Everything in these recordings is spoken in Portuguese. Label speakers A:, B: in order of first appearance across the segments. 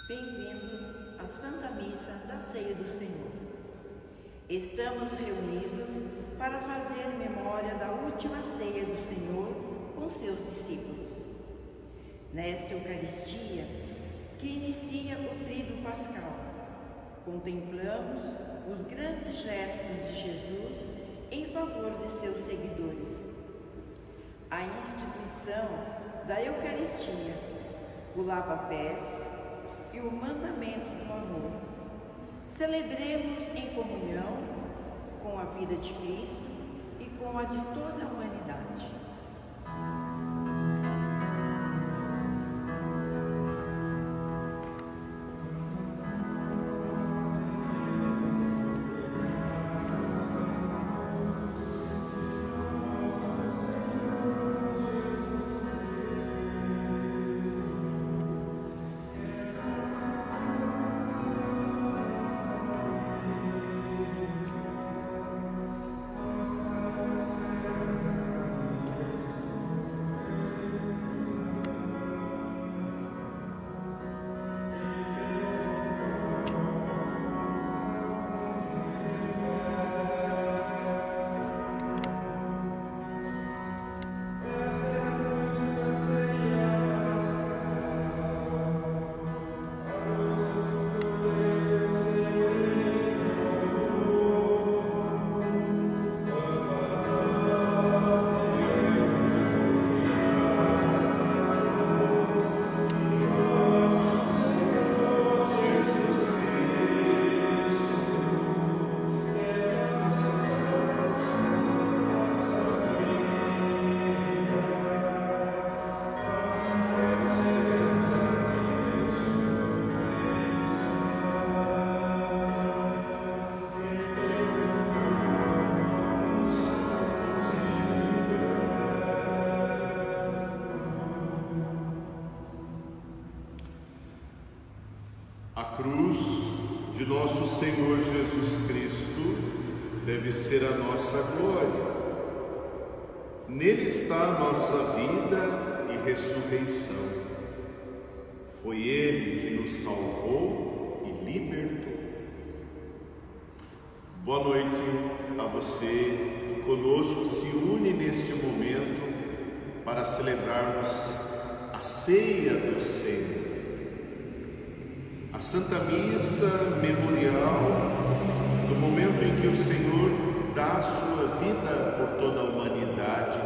A: Bem-vindos à Santa Missa da Ceia do Senhor. Estamos reunidos para fazer memória da última ceia do Senhor com seus discípulos. Nesta Eucaristia, que inicia o Tríduo Pascal, contemplamos os grandes gestos de Jesus em favor de seus seguidores. A instituição da Eucaristia, o lava-pés e o mandamento do amor. Celebremos em comunhão com a vida de Cristo e com a de toda a humanidade.
B: A cruz de nosso Senhor Jesus Cristo deve ser a nossa glória. Nele está a nossa vida e ressurreição. Foi Ele que nos salvou e libertou. Boa noite a você que conosco se une neste momento para celebrarmos a ceia do Senhor. A Santa Missa memorial do momento em que o Senhor dá a sua vida por toda a humanidade.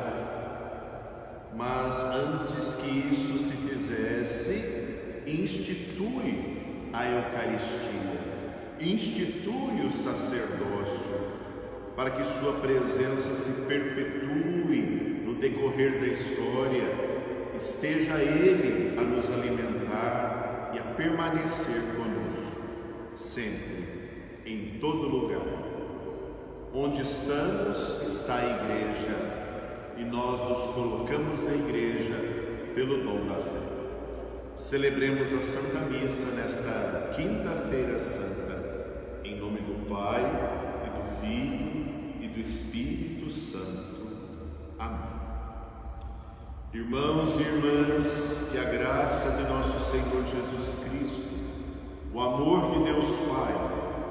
B: Mas antes que isso se fizesse, institui a Eucaristia, institui o sacerdócio, para que sua presença se perpetue no decorrer da história, esteja Ele a nos alimentar e a permanecer conosco, sempre, em todo lugar. Onde estamos está a Igreja, e nós nos colocamos na Igreja pelo dom da fé. Celebremos a Santa Missa nesta Quinta-feira Santa, em nome do Pai, e do Filho, e do Espírito Santo. Amém. Irmãos e irmãs, que a graça de nosso Senhor Jesus Cristo, o amor de Deus Pai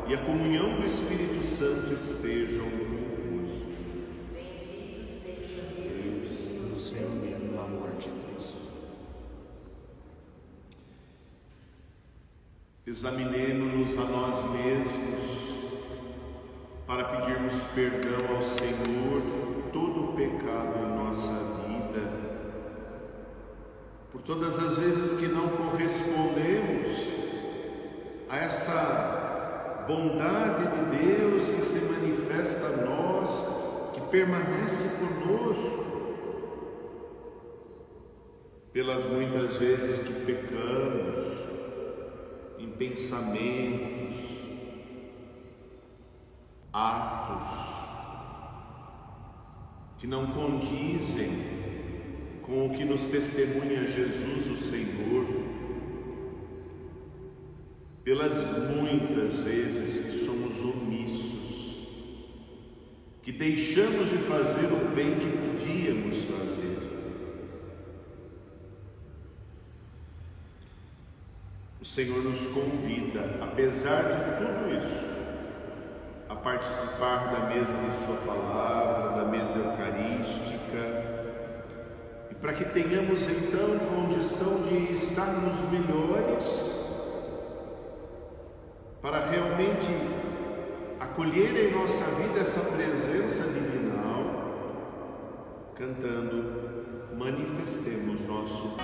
B: e a comunhão do Espírito Santo estejam convosco.
A: Bendito seja Deus,
C: nos reunir no amor de Cristo.
B: Examinemo-nos a nós mesmos para pedirmos perdão ao Senhor de todo o pecado em nossa vida, por todas as vezes que não correspondemos a essa bondade de Deus que se manifesta a nós, que permanece conosco, pelas muitas vezes que pecamos em pensamentos, atos que não condizem com o que nos testemunha Jesus, o Senhor, pelas muitas vezes que somos omissos, que deixamos de fazer o bem que podíamos fazer. O Senhor nos convida, apesar de tudo isso, a participar da mesa de Sua Palavra, da mesa eucarística, e para que tenhamos então condição de estarmos melhores, para realmente acolher em nossa vida essa presença divinal, cantando, manifestemos nosso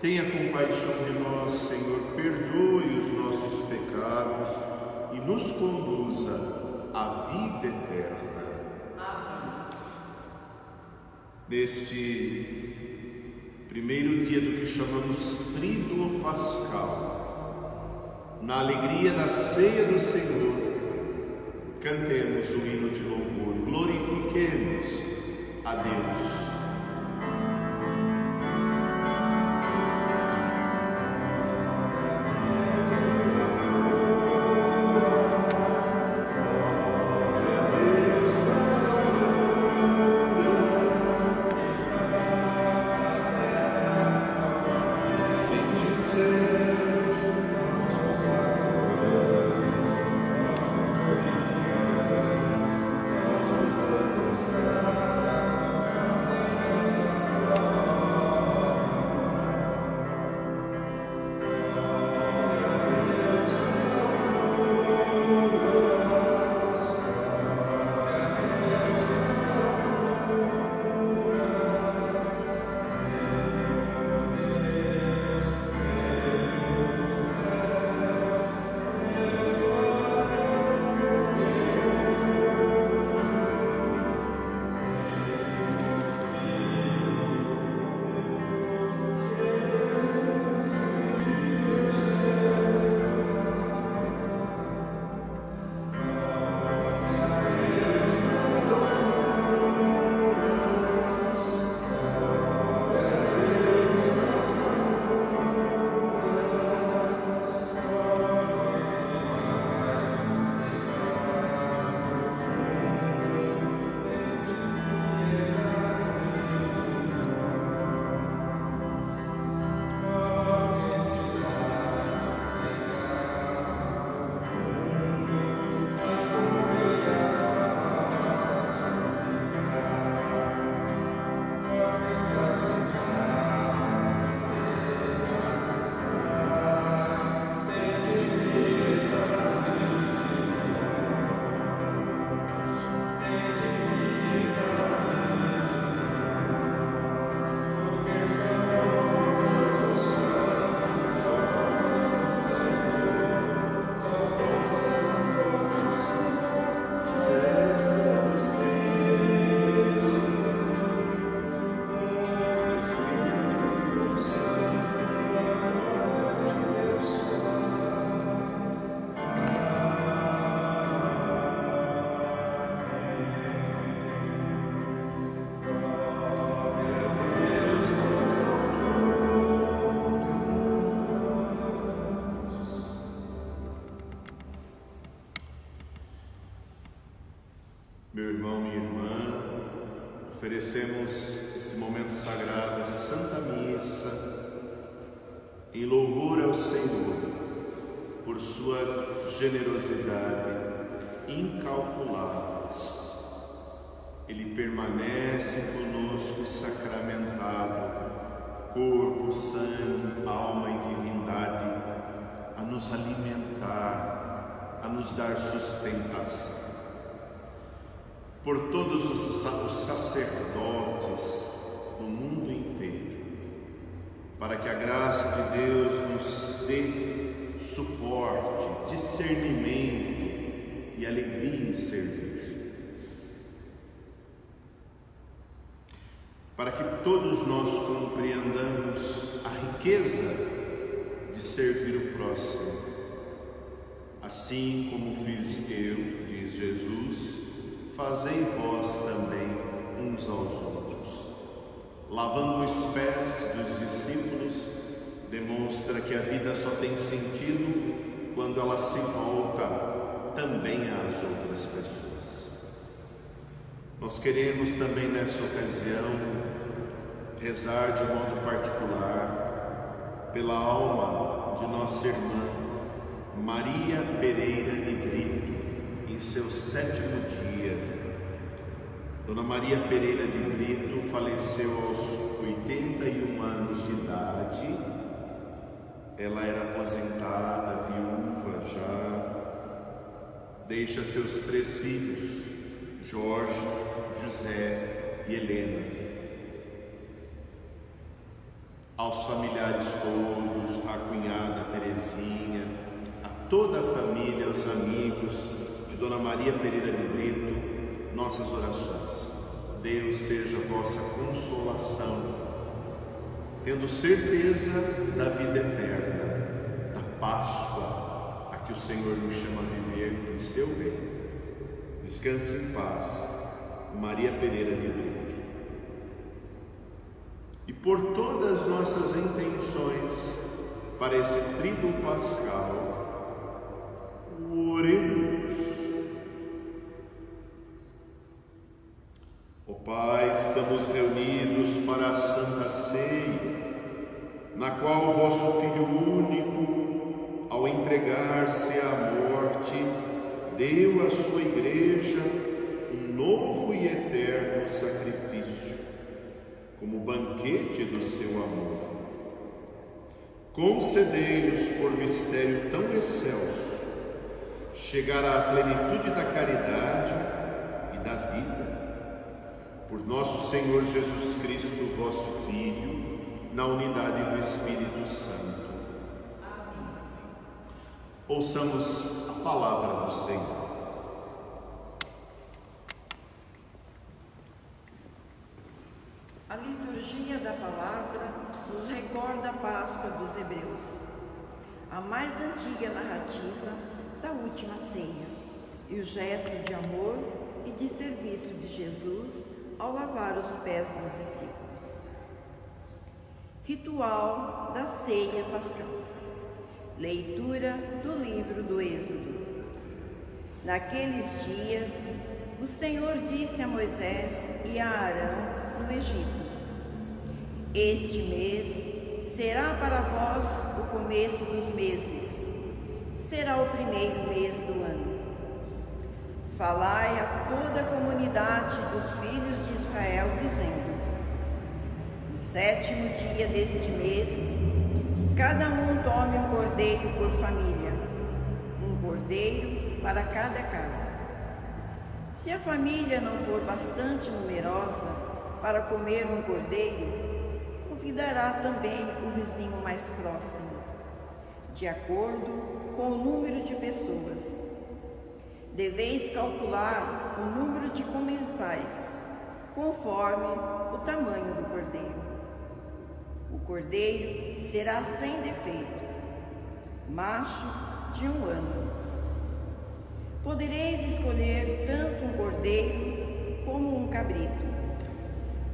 B: tenha compaixão de nós, Senhor, perdoe os nossos pecados e nos conduza à vida eterna. Amém. Neste primeiro dia do que chamamos Tríduo Pascal, na alegria da ceia do Senhor, cantemos o hino de louvor, glorifiquemos a Deus. Meu irmão, minha irmã, oferecemos esse momento sagrado, a Santa Missa, em louvor ao Senhor, por sua generosidade incalculáveis. Ele permanece conosco sacramentado, corpo, sangue, alma e divindade, a nos alimentar, a nos dar sustentação. Por todos os sacerdotes do mundo inteiro, para que a graça de Deus nos dê suporte, discernimento e alegria em servir. Para que todos nós compreendamos a riqueza de servir o próximo. Assim como fiz eu, diz Jesus, fazei vós também uns aos outros. Lavando os pés dos discípulos, demonstra que a vida só tem sentido quando ela se volta também às outras pessoas. Nós queremos também nessa ocasião rezar de modo particular pela alma de nossa irmã Maria Pereira de Brito, em seu 7º dia. Dona Maria Pereira de Brito faleceu aos 81 anos de idade. Ela era aposentada, viúva já. Deixa seus 3 filhos, Jorge, José e Helena. Aos familiares todos, à cunhada Terezinha, a toda a família, aos amigos de Dona Maria Pereira de Brito, nossas orações. Deus seja vossa consolação, tendo certeza da vida eterna, da Páscoa a que o Senhor nos chama a viver em seu reino. Descanse em paz, Maria Pereira de Brito. E por todas as nossas intenções para esse tríduo pascal, oremos. Ó Pai, estamos reunidos para a Santa Ceia, na qual o vosso Filho único, ao entregar-se à morte, deu à sua Igreja um novo e eterno sacrifício, como banquete do seu amor. Concedei-nos por mistério tão excelso chegar à plenitude da caridade e da vida. Por nosso Senhor Jesus Cristo, vosso Filho, na unidade do Espírito Santo. Amém. Ouçamos a palavra do Senhor.
A: A liturgia da palavra nos recorda a Páscoa dos Hebreus, a mais antiga narrativa da última ceia, e o gesto de amor e de serviço de Jesus ao lavar os pés dos discípulos. Ritual da ceia pascal. Leitura do livro do Êxodo. Naqueles dias, o Senhor disse a Moisés e a Arão no Egito: Este mês será para vós o começo dos meses, será o primeiro mês do ano. Falai a toda a comunidade dos filhos de Israel, dizendo: No 7º dia deste mês, cada um tome um cordeiro por família, um cordeiro para cada casa. Se a família não for bastante numerosa para comer um cordeiro, convidará também o vizinho mais próximo, de acordo com o número de pessoas. Deveis calcular o número de comensais, conforme o tamanho do cordeiro. O cordeiro será sem defeito, macho de 1 ano. Podereis escolher tanto um cordeiro como um cabrito,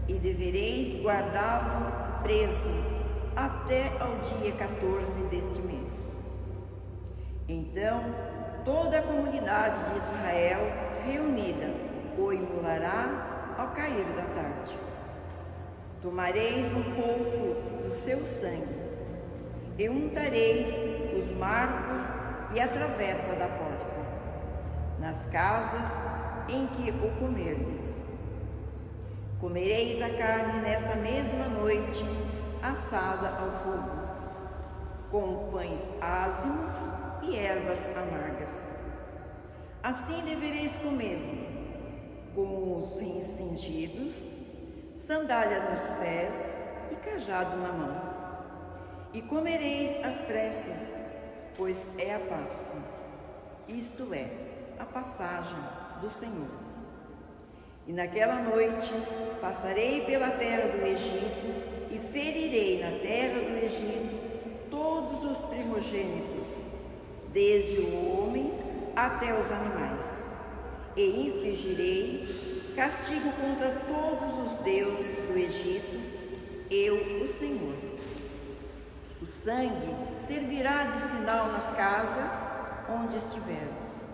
A: e devereis guardá-lo preso até ao dia 14 deste mês. Então, toda a comunidade de Israel reunida o imolará ao cair da tarde. Tomareis um pouco do seu sangue e untareis os marcos e a travessa da porta, nas casas em que o comerdes. Comereis a carne nessa mesma noite, assada ao fogo, com pães ázimos e ervas amargas. Assim devereis comer, com os rins cingidos, sandália nos pés e cajado na mão. E comereis às pressas, pois é a Páscoa, isto é, a passagem do Senhor. E naquela noite passarei pela terra do Egito e ferirei na terra do Egito todos os primogênitos, desde os homens até os animais, e infligirei castigo contra todos os deuses do Egito, eu, o Senhor. O sangue servirá de sinal nas casas onde estiveres.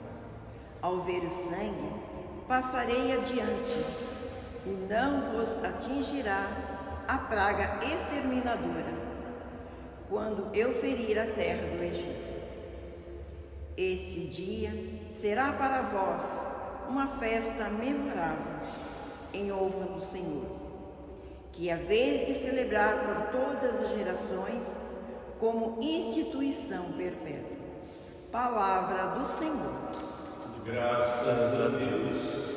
A: Ao ver o sangue, passarei adiante, e não vos atingirá a praga exterminadora, quando eu ferir a terra do Egito. Este dia será para vós uma festa memorável, em honra do Senhor, que haveis de celebrar por todas as gerações, como instituição perpétua. Palavra do Senhor.
B: Graças a Deus.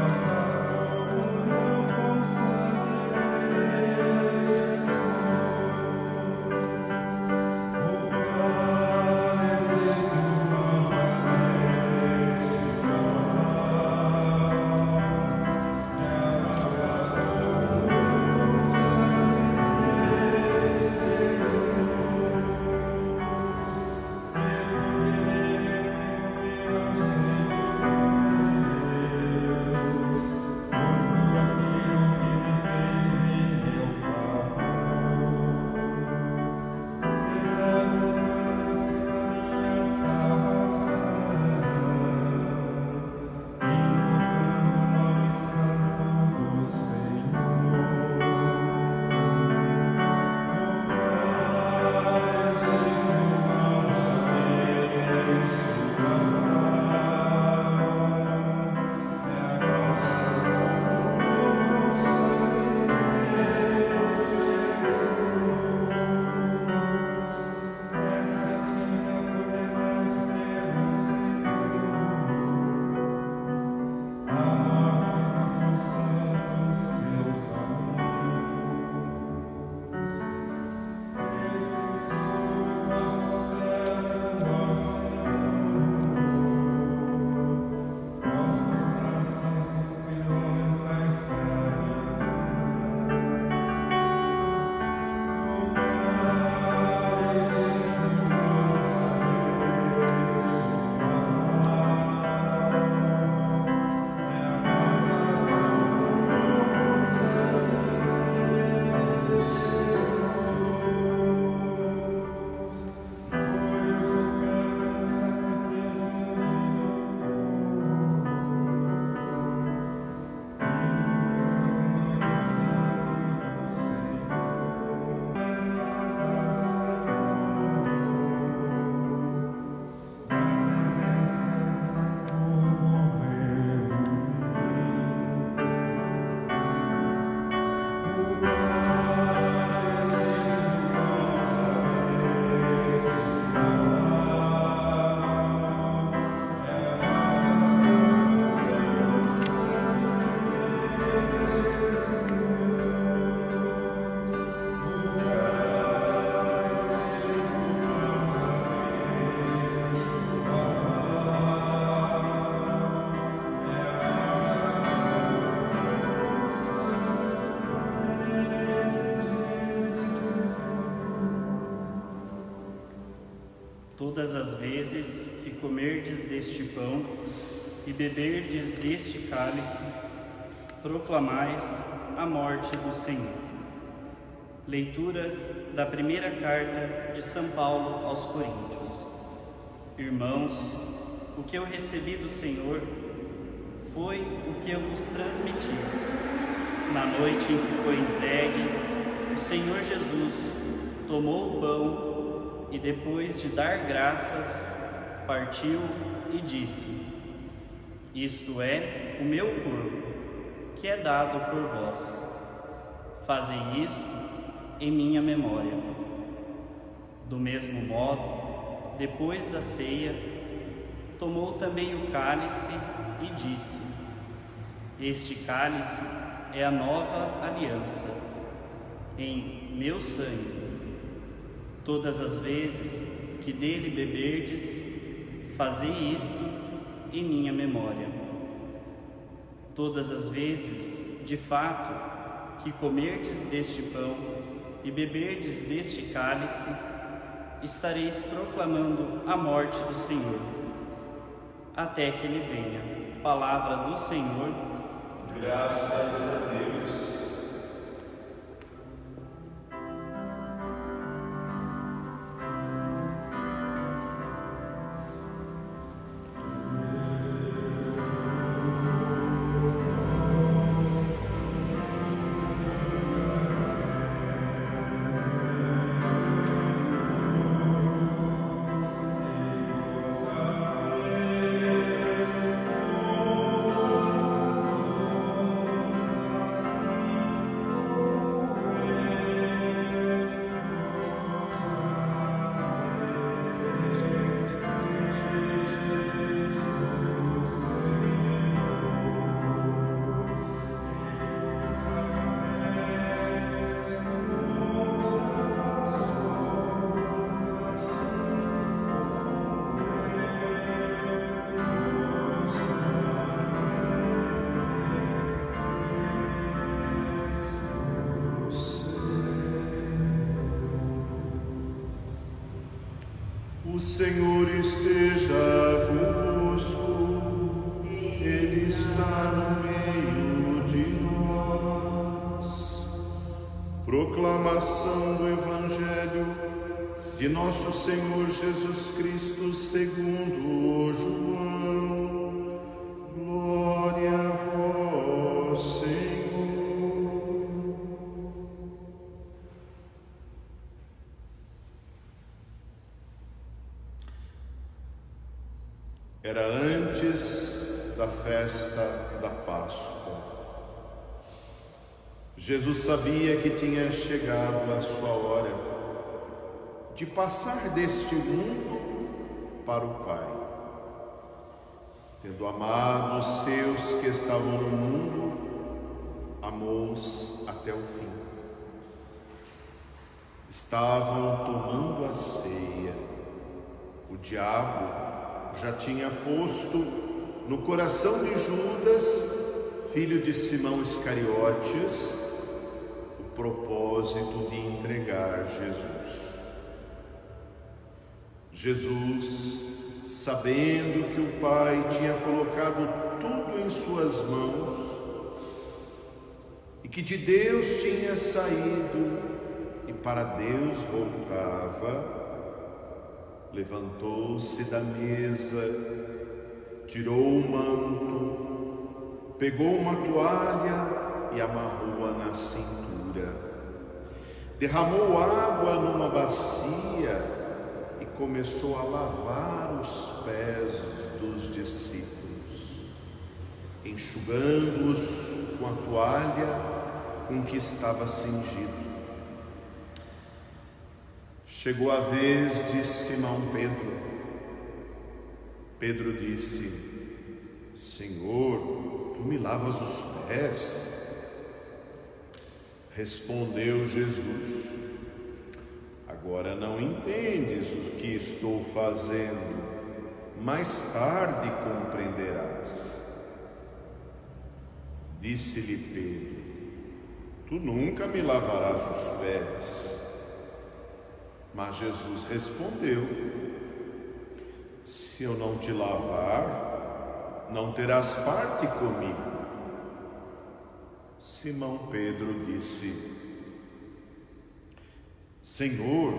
D: Nossa comunhão com sangue vezes que comerdes deste pão e beberdes deste cálice, proclamais a morte do Senhor. Leitura da primeira carta de São Paulo aos Coríntios. Irmãos, o que eu recebi do Senhor foi o que eu vos transmiti. Na noite em que foi entregue, o Senhor Jesus tomou o pão e, depois de dar graças, partiu e disse: Isto é o meu corpo, que é dado por vós. Fazei isto em minha memória. Do mesmo modo, depois da ceia, tomou também o cálice e disse: Este cálice é a nova aliança, em meu sangue. Todas as vezes que dele beberdes, fazei isto em minha memória. Todas as vezes, de fato, que comerdes deste pão e beberdes deste cálice, estareis proclamando a morte do Senhor, até que ele venha. Palavra do Senhor.
B: Graças a Deus. O Senhor esteja convosco, Ele está no meio de nós. Proclamação do Evangelho de nosso Senhor Jesus Cristo segundo João. Glória a vós, Senhor. Era antes da festa da Páscoa. Jesus sabia que tinha chegado a sua hora de passar deste mundo para o Pai. Tendo amado os seus que estavam no mundo, amou-os até o fim. Estavam tomando a ceia. O diabo já tinha posto no coração de Judas, filho de Simão Iscariotes, o propósito de entregar Jesus. Jesus, sabendo que o Pai tinha colocado tudo em suas mãos e que de Deus tinha saído e para Deus voltava, levantou-se da mesa, tirou o manto, pegou uma toalha e amarrou-a na cintura. Derramou água numa bacia e começou a lavar os pés dos discípulos, enxugando-os com a toalha com que estava cingido. Chegou a vez de Simão Pedro. Pedro disse: Senhor, tu me lavas os pés? Respondeu Jesus: Agora não entendes o que estou fazendo, mais tarde compreenderás. Disse-lhe Pedro: Tu nunca me lavarás os pés. Mas Jesus respondeu: Se eu não te lavar, não terás parte comigo. Simão Pedro disse: Senhor,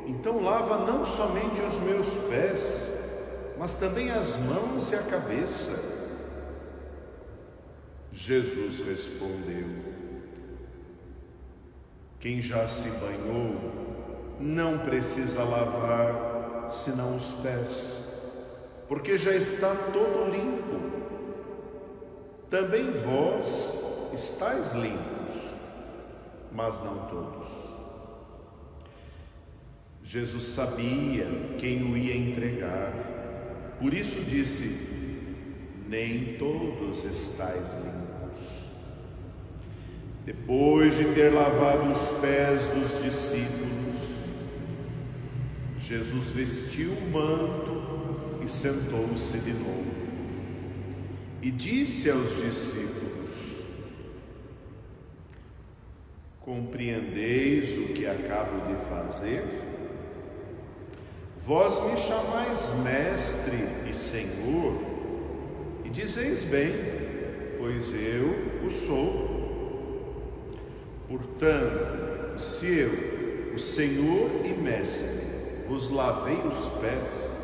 B: então lava não somente os meus pés, mas também as mãos e a cabeça. Jesus respondeu: quem já se banhou não precisa lavar senão os pés, porque já está todo limpo. Também vós estáis limpos, mas não todos. Jesus sabia quem o ia entregar, por isso disse: nem todos estáis limpos. Depois de ter lavado os pés dos discípulos, Jesus vestiu o manto e sentou-se de novo. E disse aos discípulos: compreendeis o que acabo de fazer? Vós me chamais mestre e senhor, e dizeis bem, pois eu o sou. Portanto, se eu, o Senhor e mestre, vos lavei os pés,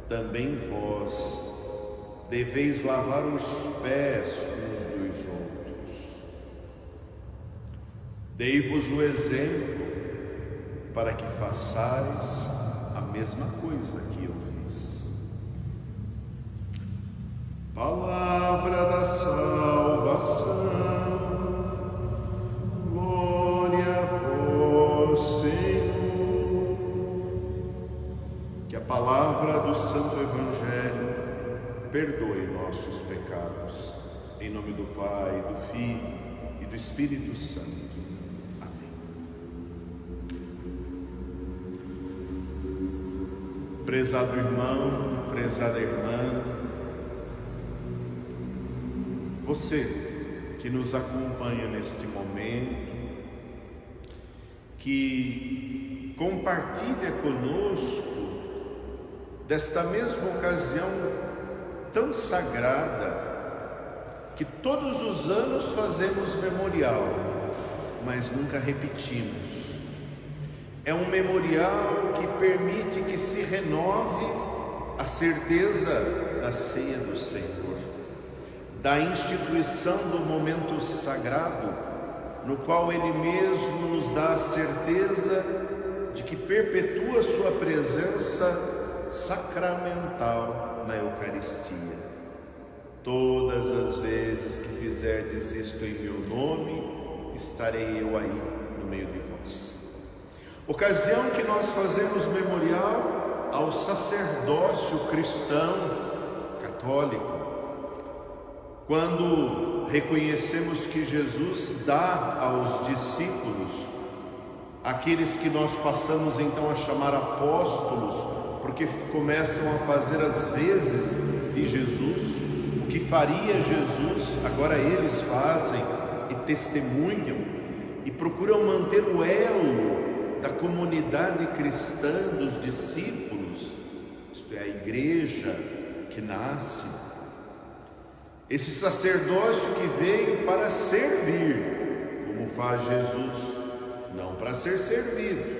B: também vós deveis lavar os pés uns dos outros. Dei-vos o exemplo para que façais a mesma coisa que eu fiz. Palavra da salvação. Glória a vós, Senhor. Que a palavra do Santo Evangelho perdoe nossos pecados. Em nome do Pai, do Filho e do Espírito Santo. Amém. Prezado irmão, prezada irmã, você que nos acompanha neste momento, que compartilha conosco desta mesma ocasião tão sagrada, que todos os anos fazemos memorial, mas nunca repetimos. É um memorial que permite que se renove a certeza da ceia do Senhor, da instituição do momento sagrado, no qual Ele mesmo nos dá a certeza de que perpetua sua presença sacramental na Eucaristia. Todas as vezes que fizerdes isto em meu nome, estarei eu aí no meio de vós. Ocasião que nós fazemos memorial ao sacerdócio cristão católico, quando reconhecemos que Jesus dá aos discípulos, aqueles que nós passamos então a chamar apóstolos, porque começam a fazer as vezes de Jesus, o que faria Jesus, agora eles fazem e testemunham e procuram manter o elo da comunidade cristã dos discípulos, isto é, a igreja que nasce. Esse sacerdócio que veio para servir, como faz Jesus, não para ser servido.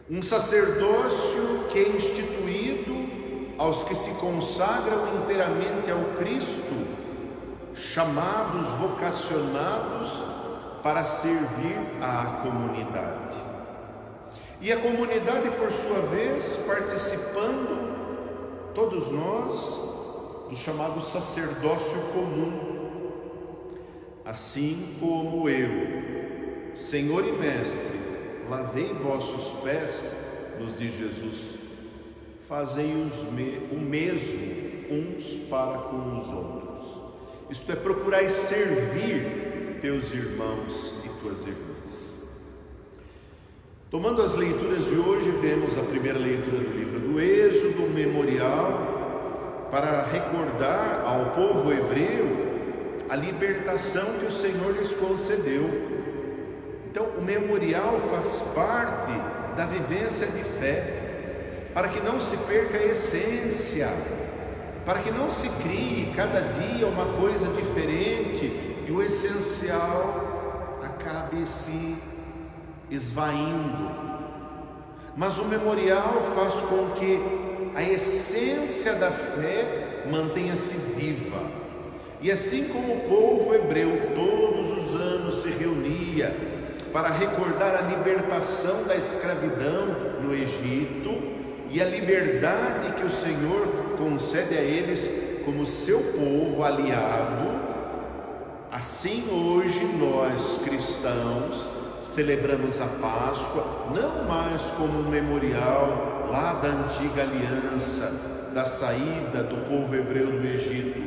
B: Um sacerdócio que é instituído aos que se consagram inteiramente ao Cristo, chamados, vocacionados para servir à comunidade. E a comunidade, por sua vez, participando, todos nós, do chamado sacerdócio comum. Assim como eu, Senhor e Mestre, lavei vossos pés, nos diz Jesus, fazei o mesmo uns para com os outros. Isto é, procurai servir teus irmãos e tuas irmãs. Tomando as leituras de hoje, vemos a primeira leitura do livro do Êxodo, memorial, para recordar ao povo hebreu a libertação que o Senhor lhes concedeu. Então, o memorial faz parte da vivência de fé. para que não se perca a essência, para que não se crie cada dia uma coisa diferente e o essencial acabe se esvaindo. Mas o memorial faz com que a essência da fé mantenha-se viva. E assim como o povo hebreu todos os anos se reunia para recordar a libertação da escravidão no Egito e a liberdade que o Senhor concede a eles como seu povo aliado, assim hoje nós cristãos celebramos a Páscoa não mais como um memorial lá da antiga aliança, da saída do povo hebreu do Egito,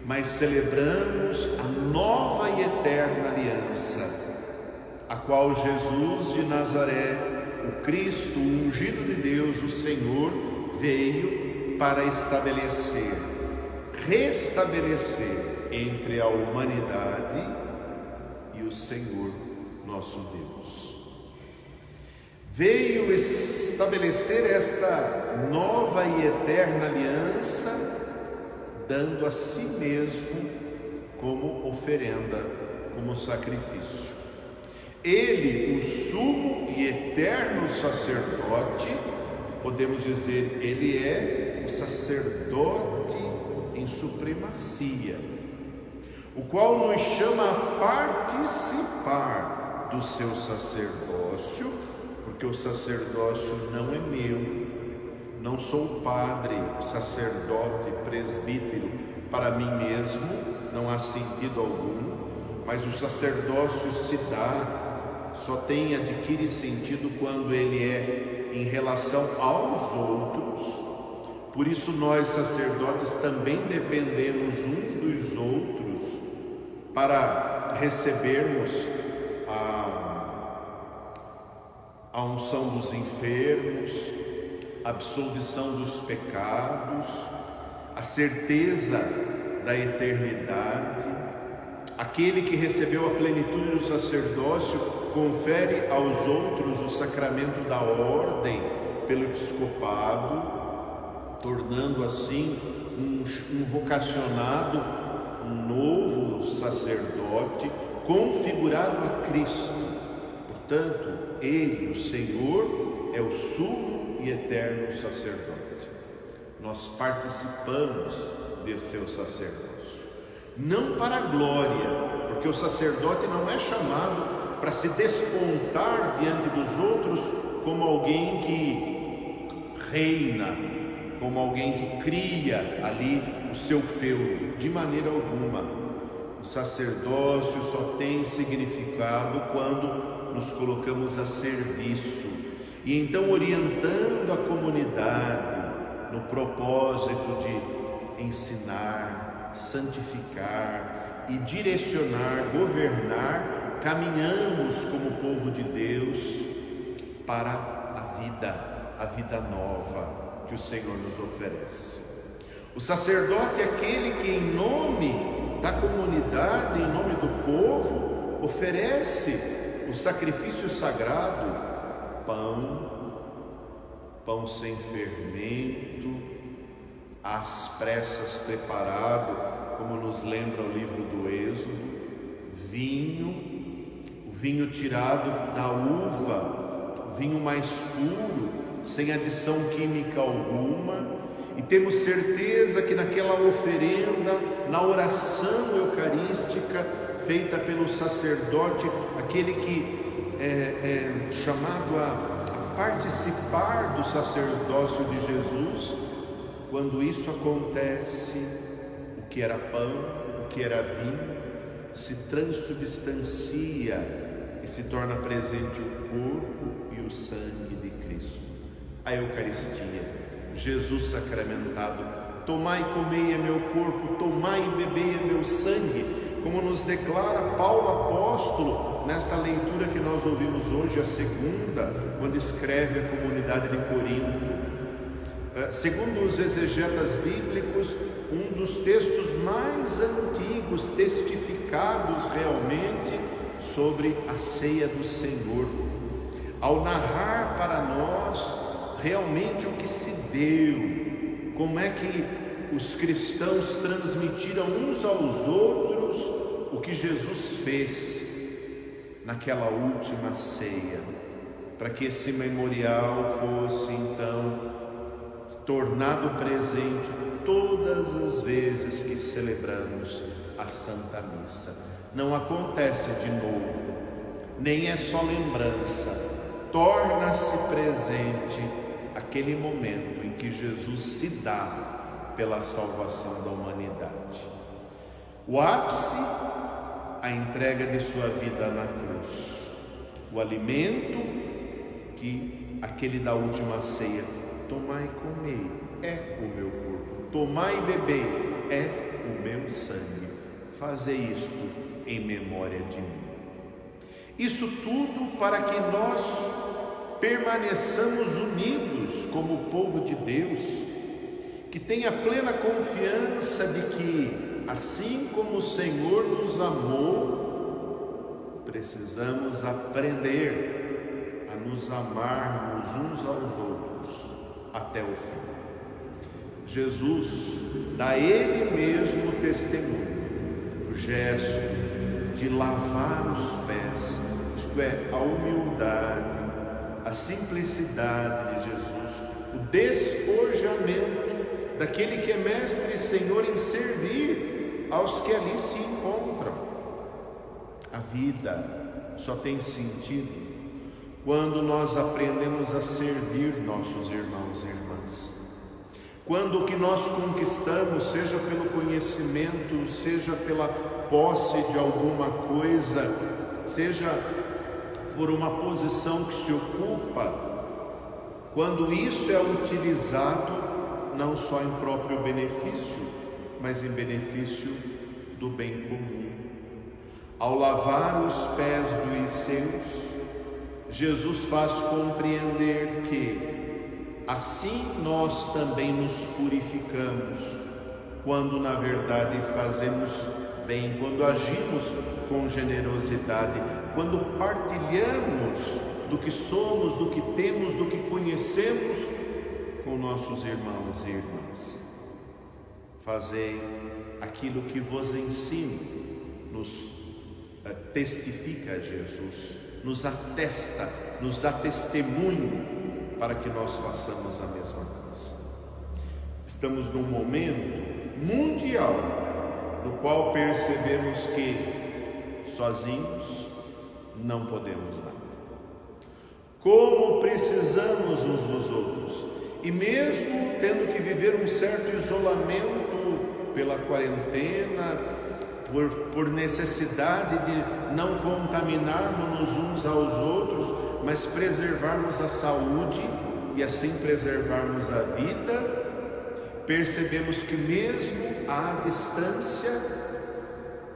B: mas celebramos a nova e eterna aliança, a qual Jesus de Nazaré, o Cristo, o ungido de Deus, o Senhor, veio para estabelecer, restabelecer entre a humanidade e o Senhor nosso Deus. Veio estabelecer esta nova e eterna aliança, dando a si mesmo como oferenda, como sacrifício. Ele, o sumo e eterno sacerdote, podemos dizer, ele é o sacerdote em supremacia, o qual nos chama a participar do seu sacerdócio, porque o sacerdócio não é meu, não sou padre, sacerdote, presbítero para mim mesmo, não há sentido algum, mas o sacerdócio se dá, só adquire sentido quando ele é em relação aos outros. Por isso nós sacerdotes também dependemos uns dos outros para recebermos a unção dos enfermos, a absolvição dos pecados, a certeza da eternidade. Aquele que recebeu a plenitude do sacerdócio confere aos outros o sacramento da ordem pelo episcopado, tornando assim um vocacionado, um novo sacerdote configurado a Cristo. Portanto, ele, o Senhor, é o sumo e eterno sacerdote. Nós participamos de seu sacerdócio, não para a glória, porque o sacerdote não é chamado para se despontar diante dos outros como alguém que reina, como alguém que cria ali o seu feudo, de maneira alguma. O sacerdócio só tem significado quando nos colocamos a serviço e então orientando a comunidade no propósito de ensinar, santificar e direcionar, governar, caminhamos como povo de Deus para a vida nova que o Senhor nos oferece. O sacerdote é aquele que, em nome da comunidade, em nome do povo, oferece o sacrifício sagrado, pão sem fermento, às pressas preparado, como nos lembra o livro do Êxodo, o vinho tirado da uva, vinho mais puro, sem adição química alguma, e temos certeza que naquela oferenda, na oração eucarística feita pelo sacerdote, aquele que é chamado a participar do sacerdócio de Jesus, quando isso acontece, o que era pão, o que era vinho, se transubstancia e se torna presente o corpo e o sangue de Cristo. A Eucaristia, Jesus sacramentado. Tomai e comei é meu corpo, tomai e bebei é meu sangue, como nos declara Paulo apóstolo nesta leitura que nós ouvimos hoje, a segunda, quando escreve a comunidade de Corinto. Segundo os exegetas bíblicos, um dos textos mais antigos testificados realmente sobre a ceia do Senhor, ao narrar para nós realmente o que se deu, como é que os cristãos transmitiram uns aos outros o que Jesus fez naquela última ceia, para que esse memorial fosse então tornado presente todas as vezes que celebramos a Santa Missa. Não acontece de novo, nem é só lembrança, torna-se presente aquele momento em que Jesus se dá pela salvação da humanidade. O ápice, a entrega de sua vida na cruz, o alimento que aquele da última ceia, tomai e comei, é o meu corpo, tomai e bebei, é o meu sangue, fazei isto em memória de mim. Isso tudo para que nós permaneçamos unidos como povo de Deus, que tenha plena confiança de que, assim como o Senhor nos amou, precisamos aprender a nos amarmos uns aos outros até o fim. Jesus dá Ele mesmo testemunho, o gesto de lavar os pés, isto é, a humildade, a simplicidade de Jesus, o despojamento daquele que é mestre e Senhor em servir aos que ali se encontram. A vida só tem sentido quando nós aprendemos a servir nossos irmãos e irmãs. Quando o que nós conquistamos, seja pelo conhecimento, seja pela posse de alguma coisa, seja por uma posição que se ocupa, quando isso é utilizado não só em próprio benefício, mas em benefício do bem comum. Ao lavar os pés dos seus, Jesus faz compreender que assim nós também nos purificamos, quando na verdade fazemos bem, quando agimos com generosidade, quando partilhamos do que somos, do que temos, do que conhecemos com nossos irmãos e irmãs. Fazei aquilo que vos ensino, nos testifica Jesus, nos atesta, nos dá testemunho para que nós façamos a mesma coisa. Estamos num momento mundial no qual percebemos que sozinhos não podemos nada. Como precisamos uns dos outros. E mesmo tendo que viver um certo isolamento pela quarentena, por necessidade de não contaminarmos uns aos outros, mas preservarmos a saúde e assim preservarmos a vida, percebemos que mesmo à distância,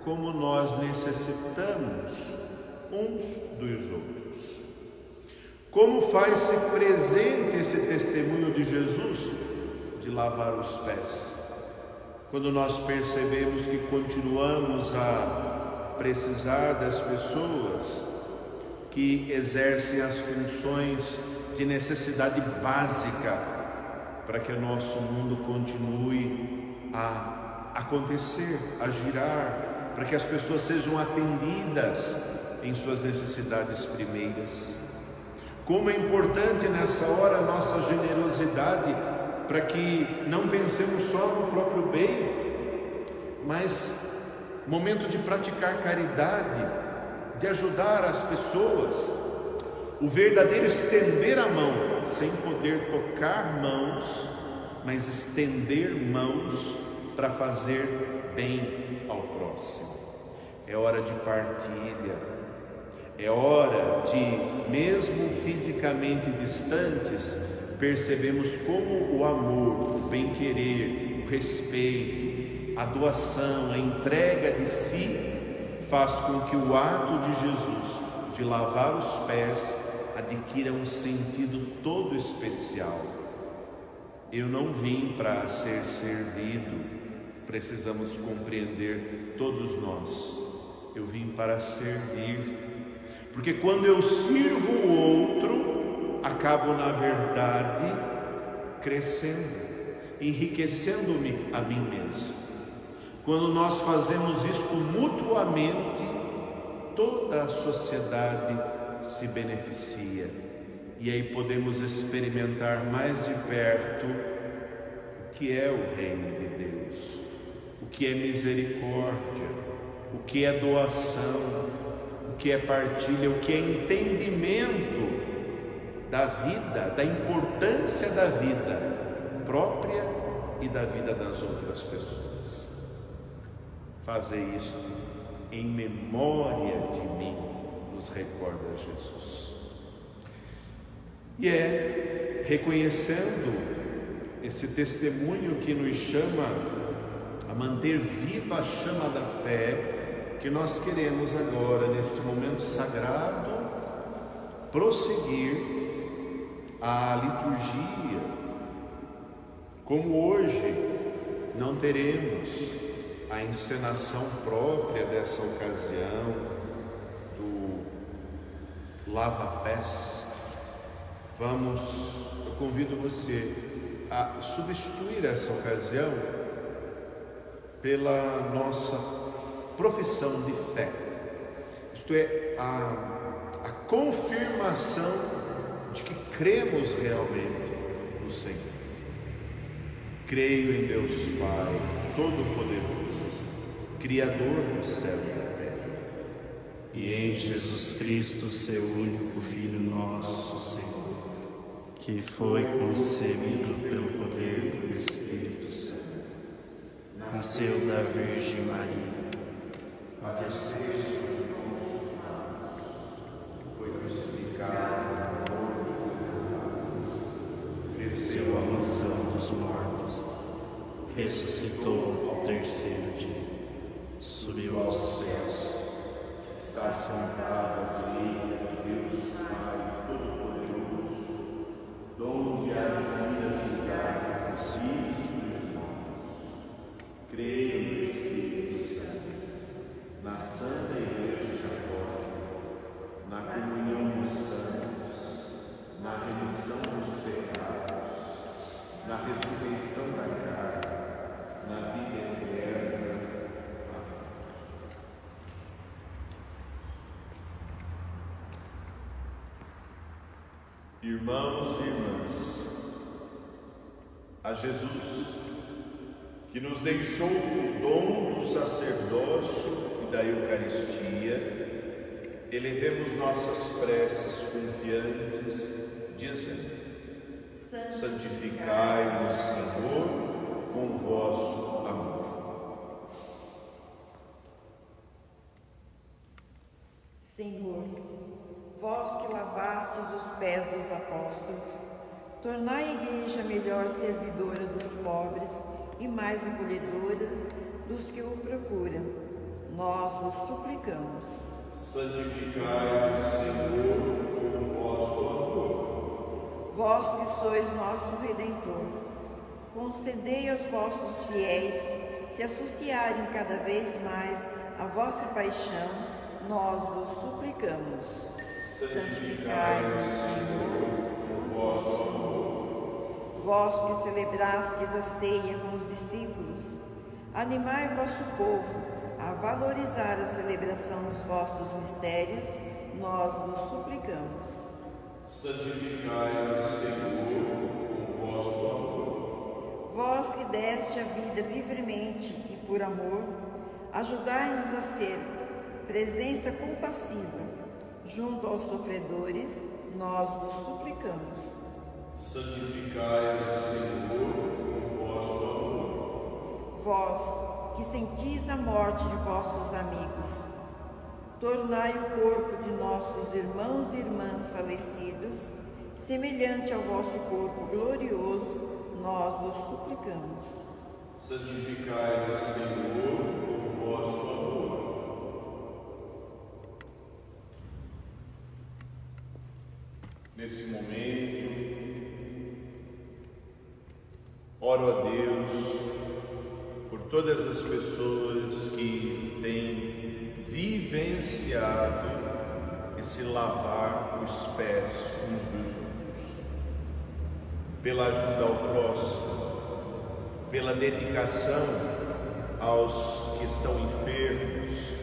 B: como nós necessitamos uns dos outros. Como faz-se presente esse testemunho de Jesus de lavar os pés? Quando nós percebemos que continuamos a precisar das pessoas que exercem as funções de necessidade básica para que o nosso mundo continue a acontecer, a girar, para que as pessoas sejam atendidas em suas necessidades primeiras. Como é importante nessa hora a nossa generosidade, para que não pensemos só no próprio bem, mas momento de praticar caridade, de ajudar as pessoas, o verdadeiro estender a mão, sem poder tocar mãos, mas estender mãos para fazer bem ao próximo. É hora de partilha. É hora de, mesmo fisicamente distantes, percebemos como o amor, o bem-querer, o respeito, a doação, a entrega de si faz com que o ato de Jesus de lavar os pés adquira um sentido todo especial. Eu não vim para ser servido, precisamos compreender todos nós. Eu vim para servir. Porque quando eu sirvo o outro, acabo, na verdade, crescendo, enriquecendo-me a mim mesmo. Quando nós fazemos isto mutuamente, toda a sociedade se beneficia. E aí podemos experimentar mais de perto o que é o reino de Deus, o que é misericórdia, o que é doação, o que é partilha, o que é entendimento da vida, da importância da vida própria e da vida das outras pessoas. Fazer isto em memória de mim, nos recorda Jesus. E é reconhecendo esse testemunho que nos chama a manter viva a chama da fé, que nós queremos agora, neste momento sagrado, prosseguir a liturgia. Como hoje não teremos a encenação própria dessa ocasião do lava-pés, eu convido você a substituir essa ocasião pela nossa profissão de fé, isto é, a confirmação de que cremos realmente no Senhor. Creio em Deus Pai Todo-Poderoso, Criador do céu e da terra,
D: e em Jesus Cristo, seu único Filho, nosso Senhor, que foi concebido pelo poder do Espírito Santo, nasceu da Virgem Maria, padeceu sobre nossos pecados, foi crucificado, morto e sepultado, desceu à mansão dos mortos, ressuscitou ao terceiro dia, subiu aos céus, está sentado à direita de Deus Pai Todo-Poderoso, donde há de vir a julgar os vivos e os mortos. Creio no Espírito Santo, na Santa Igreja Católica, na comunhão dos santos, na remissão dos pecados, na ressurreição da carne, na vida eterna. Amém.
B: Irmãos e irmãs, a Jesus, que nos deixou o dom do sacerdócio e da Eucaristia, elevemos nossas preces confiantes, dizendo: santificai-nos, Senhor, com o vosso amor.
A: Senhor, vós que lavastes os pés dos apóstolos, tornai a Igreja melhor servidora dos pobres e mais acolhedora dos que o procuram. Nós vos suplicamos.
B: Santificai-nos, Senhor, com o vosso amor.
A: Vós que sois nosso Redentor, concedei aos vossos fiéis se associarem cada vez mais à vossa paixão, nós vos suplicamos.
B: Santificai-nos, Senhor, com o vosso amor.
A: Vós que celebrastes a ceia com os discípulos, animai vosso povo a valorizar a celebração dos vossos mistérios, nós vos suplicamos.
B: Santificai-nos, Senhor, com o vosso amor.
A: Vós que deste a vida livremente e por amor, ajudai-nos a ser presença compassiva junto aos sofredores, nós vos suplicamos.
B: Santificai-nos, Senhor, com o vosso amor.
A: Vós que sentis a morte de vossos amigos, tornai o corpo de nossos irmãos e irmãs falecidos semelhante ao vosso corpo glorioso, nós vos suplicamos.
B: Santificai-nos, Senhor, com o vosso amor. Nesse momento, oro a Deus por todas as pessoas que têm vivenciado esse lavar os pés uns dos outros. pela ajuda ao próximo, pela dedicação aos que estão enfermos,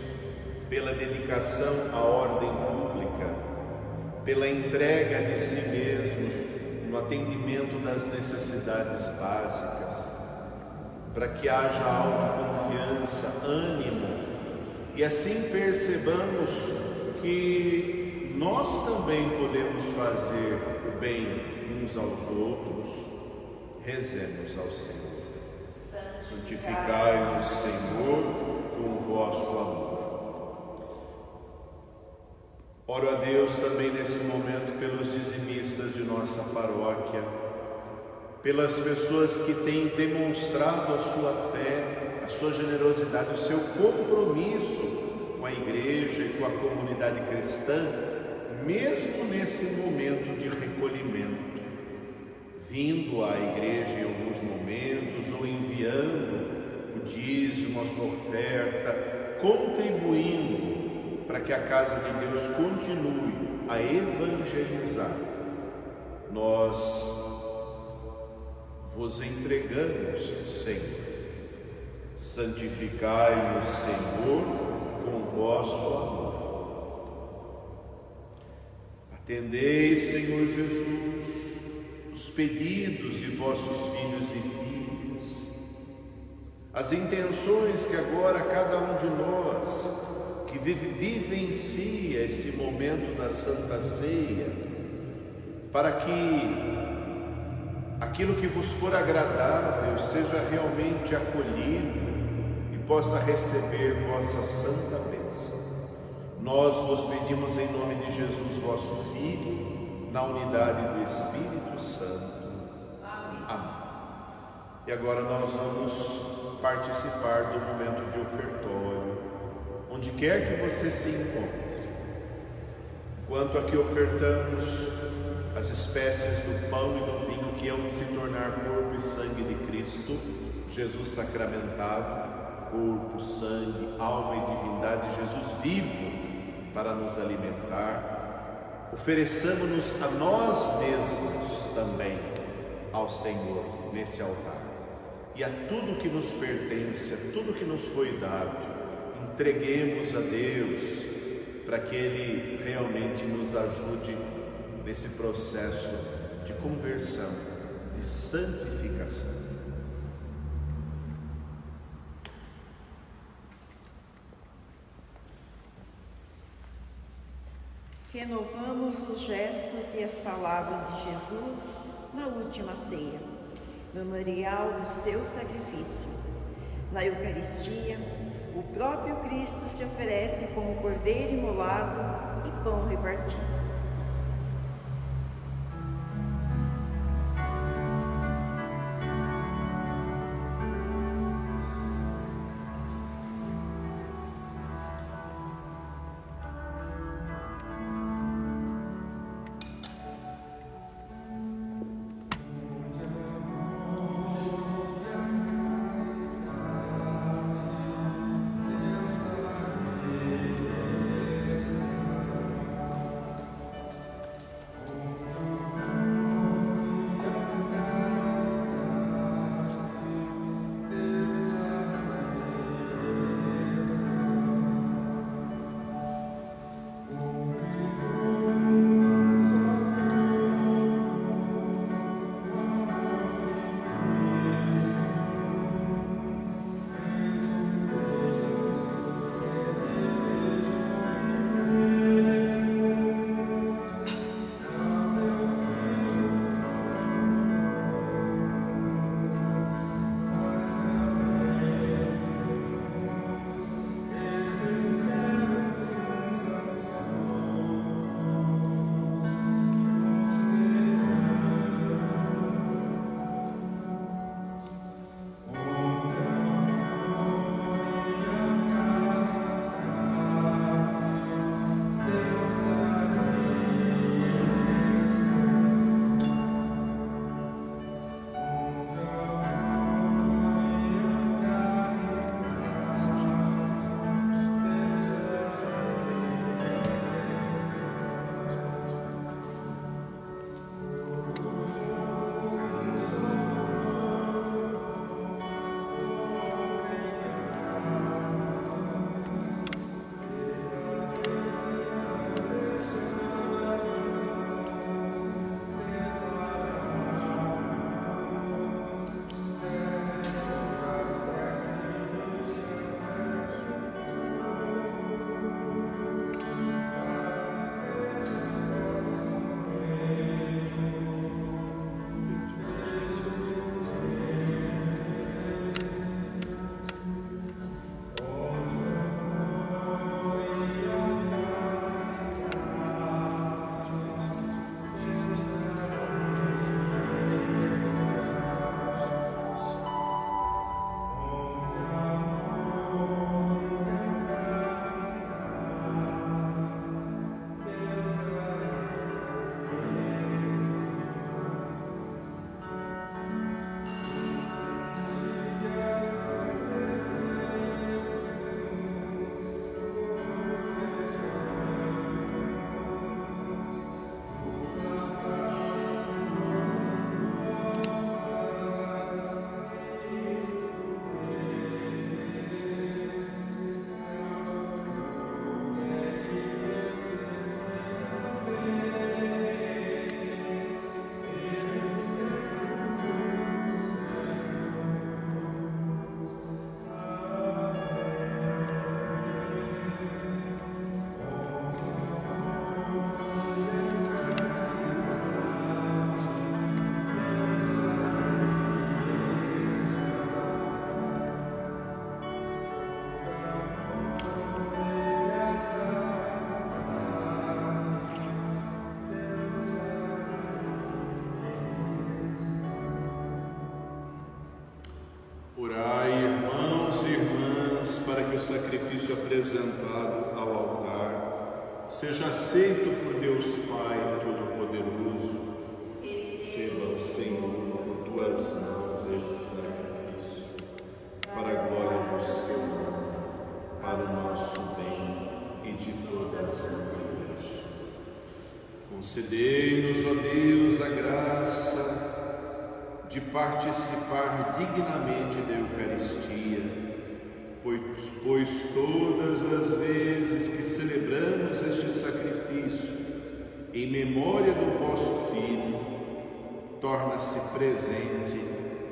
B: pela dedicação à ordem pública, pela entrega de si mesmos no atendimento das necessidades básicas, para que haja autoconfiança, ânimo, e assim percebamos que nós também podemos fazer o bem uns aos outros. Rezemos ao Senhor. Santificai-nos, Senhor, com o vosso amor. Oro a Deus também nesse momento pelos dizimistas de nossa paróquia, pelas pessoas que têm demonstrado a sua fé, a sua generosidade, o seu compromisso com a igreja e com a comunidade cristã, mesmo nesse momento de recolhimento, vindo à igreja em alguns momentos ou enviando o dízimo, a sua oferta, contribuindo para que a casa de Deus continue a evangelizar. Nós vos entregamos, Senhor. Santificai-nos, Senhor, com o vosso amor. Atendei, Senhor Jesus, os pedidos de vossos filhos e filhas, as intenções que agora cada um de nós que vivencia esse momento da Santa Ceia, para que aquilo que vos for agradável seja realmente acolhido e possa receber vossa santa bênção. Nós vos pedimos em nome de Jesus, vosso Filho, na unidade do Espírito Santo. Amém. E agora nós vamos participar do momento de ofertório, onde quer que você se encontre. Enquanto aqui ofertamos as espécies do pão e do vinho que hão de se tornar corpo e sangue de Cristo, Jesus sacramentado, corpo, sangue, alma e divindade, Jesus vivo para nos alimentar, ofereçamos-nos a nós mesmos também ao Senhor nesse altar. E a tudo que nos pertence, a tudo que nos foi dado, entreguemos a Deus para que Ele realmente nos ajude nesse processo de conversão, de santificação.
A: Renovamos os gestos e as palavras de Jesus na última ceia, memorial do seu sacrifício. Na Eucaristia, o próprio Cristo se oferece como cordeiro imolado e pão repartido.
B: apresentado ao altar, seja aceito por Deus Pai Todo-Poderoso. Receba o Senhor por tuas mãos esse sacrifício, para a glória do seu nome, para o nosso bem e de toda a Santa Igreja. Concedei-nos, ó Deus, a graça de participar dignamente da Eucaristia, pois todas as vezes que celebramos este sacrifício em memória do vosso Filho, torna-se presente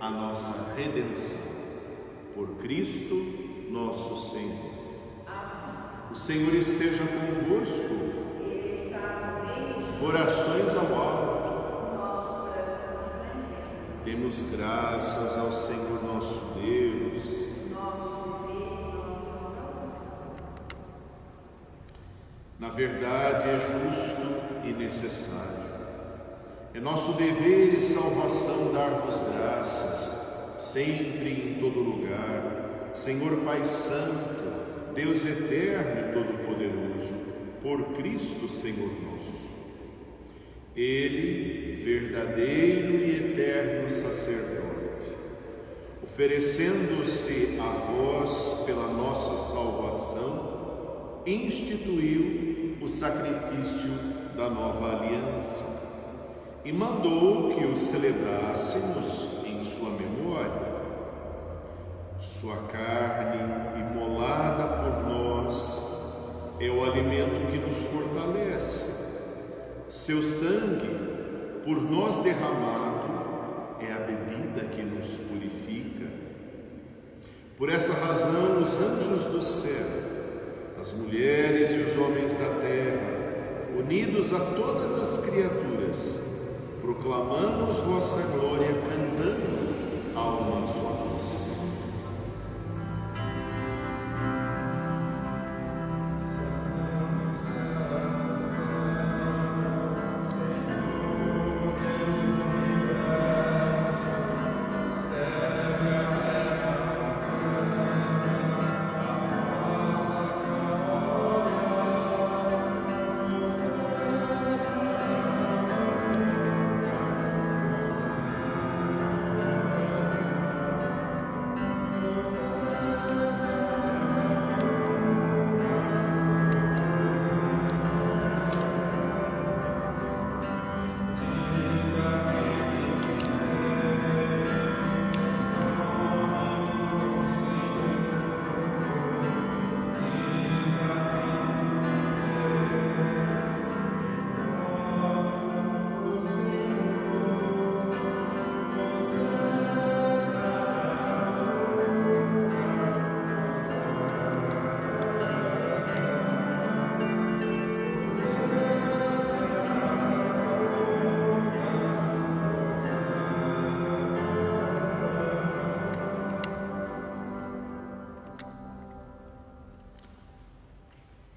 B: a nossa redenção. Por Cristo nosso Senhor. O Senhor esteja convosco.
A: Ele está no meio de
B: Orações ao alto.
A: nosso coração está em Deus.
B: Demos graças ao Senhor nosso Deus.
A: Nosso dever e nossa salvação.
B: Na verdade, é justo e necessário. É nosso dever e salvação dar-vos graças, sempre e em todo lugar, Senhor Pai Santo, Deus eterno e todo-poderoso, por Cristo Senhor nosso. Ele, verdadeiro e eterno sacerdote, oferecendo-se a vós pela nossa salvação, instituiu o sacrifício da nova aliança e mandou que o celebrássemos em sua memória. Sua carne imolada por nós é o alimento que nos fortalece. Seu sangue por nós derramado é a bebida que nos purifica. Por essa razão, os anjos do céu, as mulheres e os homens da terra, unidos a todas as criaturas, proclamamos vossa glória cantando a uma só voz.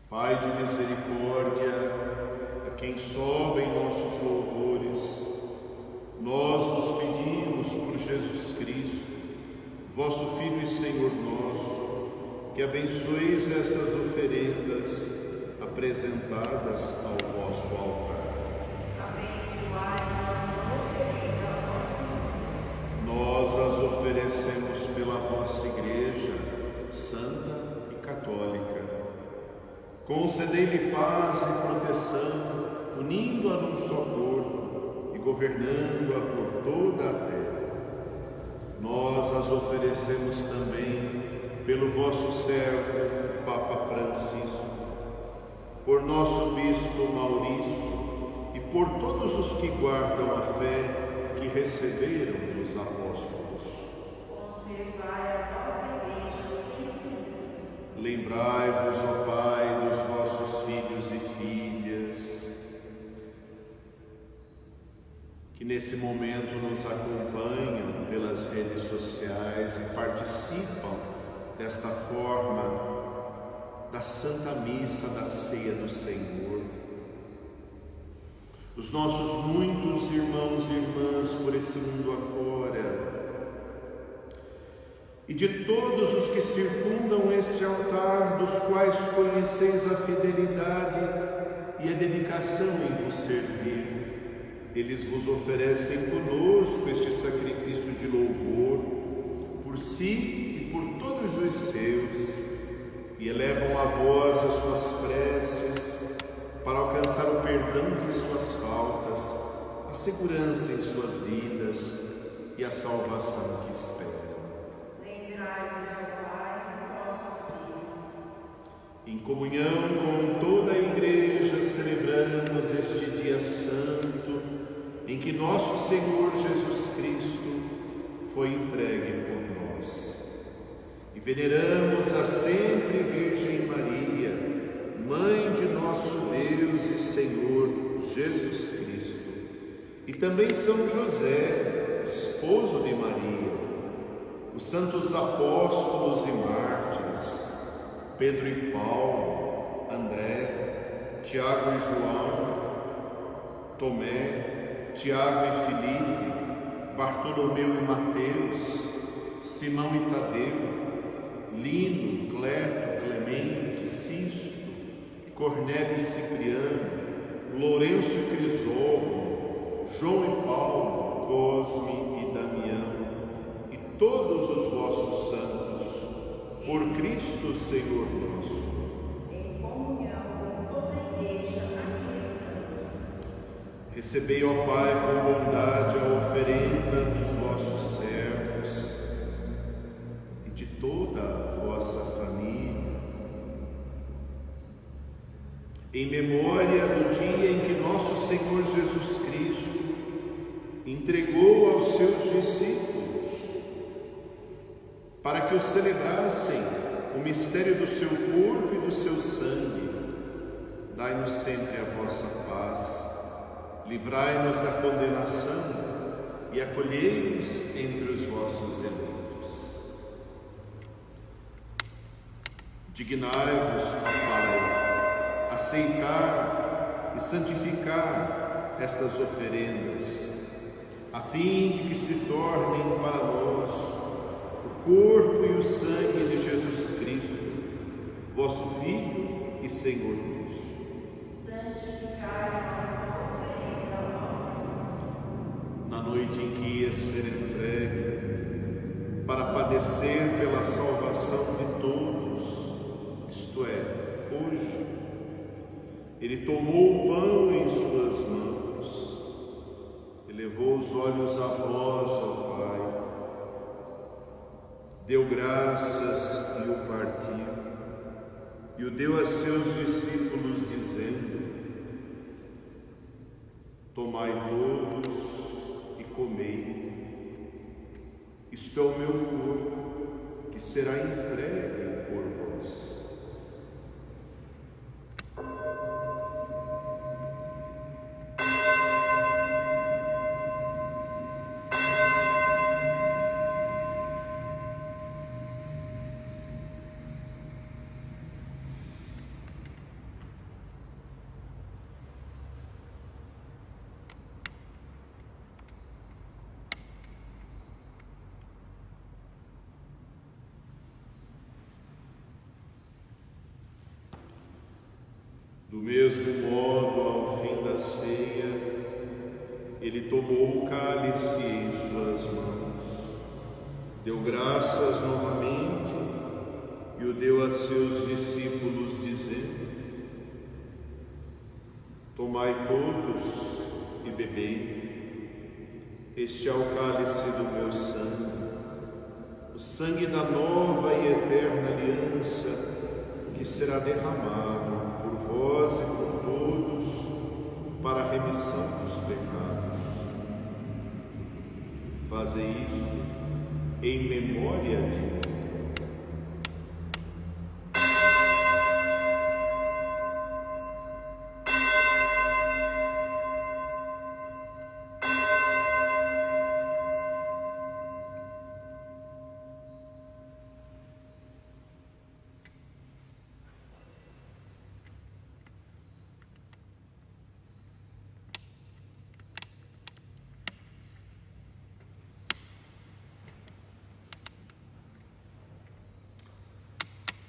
B: Pai de misericórdia, a quem sobem nossos louvores, nós vos pedimos por Jesus Cristo, vosso Filho e Senhor nosso, que abençoeis estas oferendas apresentadas ao vosso altar.
A: Abençoai nossa oferenda ao vosso nome.
B: Nós as oferecemos pela vossa Igreja, santa e católica. Concedei-lhe paz e proteção, unindo-a num só corpo e governando-a por toda a terra. Nós as oferecemos também pelo vosso servo, Papa Francisco, por nosso Bispo Maurício e por todos os que guardam a fé que receberam dos apóstolos.
A: Conservai a vossa Igreja sempre.
B: Lembrai-vos, ó Pai, dos vossos filhos e filhas, que nesse momento nos acompanham pelas redes sociais e participam desta forma da Santa Missa da Ceia do Senhor. Os nossos muitos irmãos e irmãs por esse mundo afora, e de todos os que circundam este altar, dos quais conheceis a fidelidade e a dedicação em vos servir. Eles vos oferecem conosco este sacrifício de louvor, por si e por todos os seus, e elevam a vós as suas preces, para alcançar o perdão de suas faltas, a segurança em suas vidas e a salvação que esperam.
A: Lembrai-vos, ó Pai, de vossos filhos.
B: Em comunhão com toda a Igreja, celebramos este dia santo, em que nosso Senhor Jesus Cristo foi entregue por nós. E veneramos a sempre Virgem Maria, Mãe de nosso Deus e Senhor Jesus Cristo, e também São José, esposo de Maria, os santos apóstolos e mártires, Pedro e Paulo, André, Tiago e João, Tomé, Tiago e Filipe, Bartolomeu e Mateus, Simão e Tadeu, Lino, Cleto, Clemente, Cisto, Cornélio e Cipriano, Lourenço e Crisólomo, João e Paulo, Cosme e Damião, e todos os vossos santos, por Cristo Senhor nosso.
A: Em comunhão com toda a Igreja, aqui estamos.
B: Recebei, ó Pai, com bondade a oferenda dos vossos servos e de toda a vossa família, em memória do dia em que nosso Senhor Jesus Cristo entregou aos seus discípulos para que o celebrassem o mistério do seu corpo e do seu sangue. Dai-nos sempre a vossa paz, livrai-nos da condenação e acolhei-nos entre os vossos eleitos. Dignai-vos, ó Pai, aceitar e santificar estas oferendas, a fim de que se tornem para nós o corpo e o sangue de Jesus Cristo, vosso Filho e Senhor nosso.
A: Santificai a nossa oferenda ao nosso Senhor.
B: Na noite em que ia ser entregue para padecer pela salvação de todos, isto é, hoje, ele tomou o pão em suas mãos, elevou os olhos a vós, ó Pai, deu graças e o partiu, e o deu a seus discípulos, dizendo: tomai todos e comei, isto é o meu corpo, que será entregue por vós. Do mesmo modo, ao fim da ceia, ele tomou o cálice em suas mãos, deu graças novamente e o deu a seus discípulos, dizendo: tomai todos e bebei, este é o cálice do meu sangue, o sangue da nova e eterna aliança, que será derramado por vós e por todos para a remissão dos pecados. Fazei isto em memória de mim.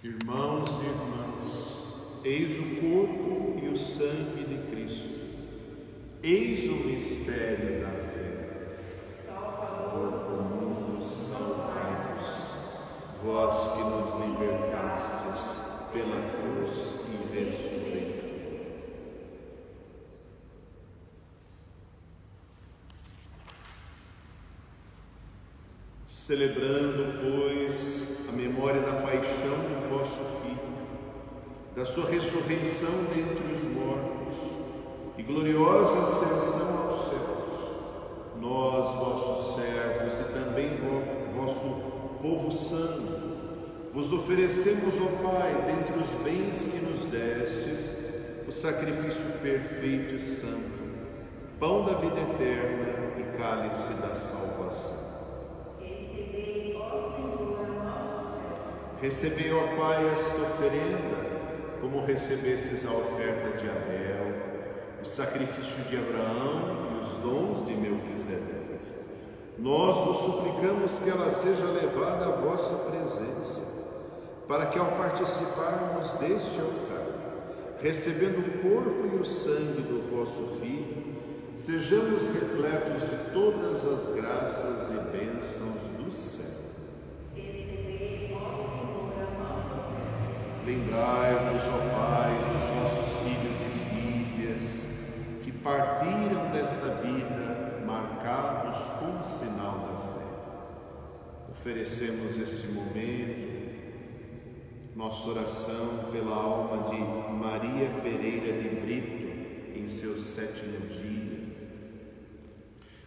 B: Irmãos e irmãs, eis o corpo e o sangue de Cristo, eis o mistério da fé. Corpo mundo, salvai-nos, vós que nos libertastes pela cruz e ressurreição. Celebrando, pois, a memória da paixão do vosso Filho, da sua ressurreição dentre os mortos e gloriosa ascensão aos céus, nós, vossos servos e também vosso povo santo, vos oferecemos, ó Pai, dentre os bens que nos destes, o sacrifício perfeito e santo, pão da vida eterna e cálice da salvação. Recebei, ó Pai, esta oferenda, como recebestes a oferta de Abel, o sacrifício de Abraão e os dons de Melquisedeque. Nós vos suplicamos que ela seja levada à vossa presença, para que ao participarmos deste altar, recebendo o corpo e o sangue do vosso Filho, sejamos repletos de todas as graças e bênçãos do céu. Lembrai-vos, ó Pai, dos nossos filhos e filhas, que partiram desta vida marcados com o sinal da fé. Oferecemos este momento, nossa oração pela alma de Maria Pereira de Brito, em seu 7º dia.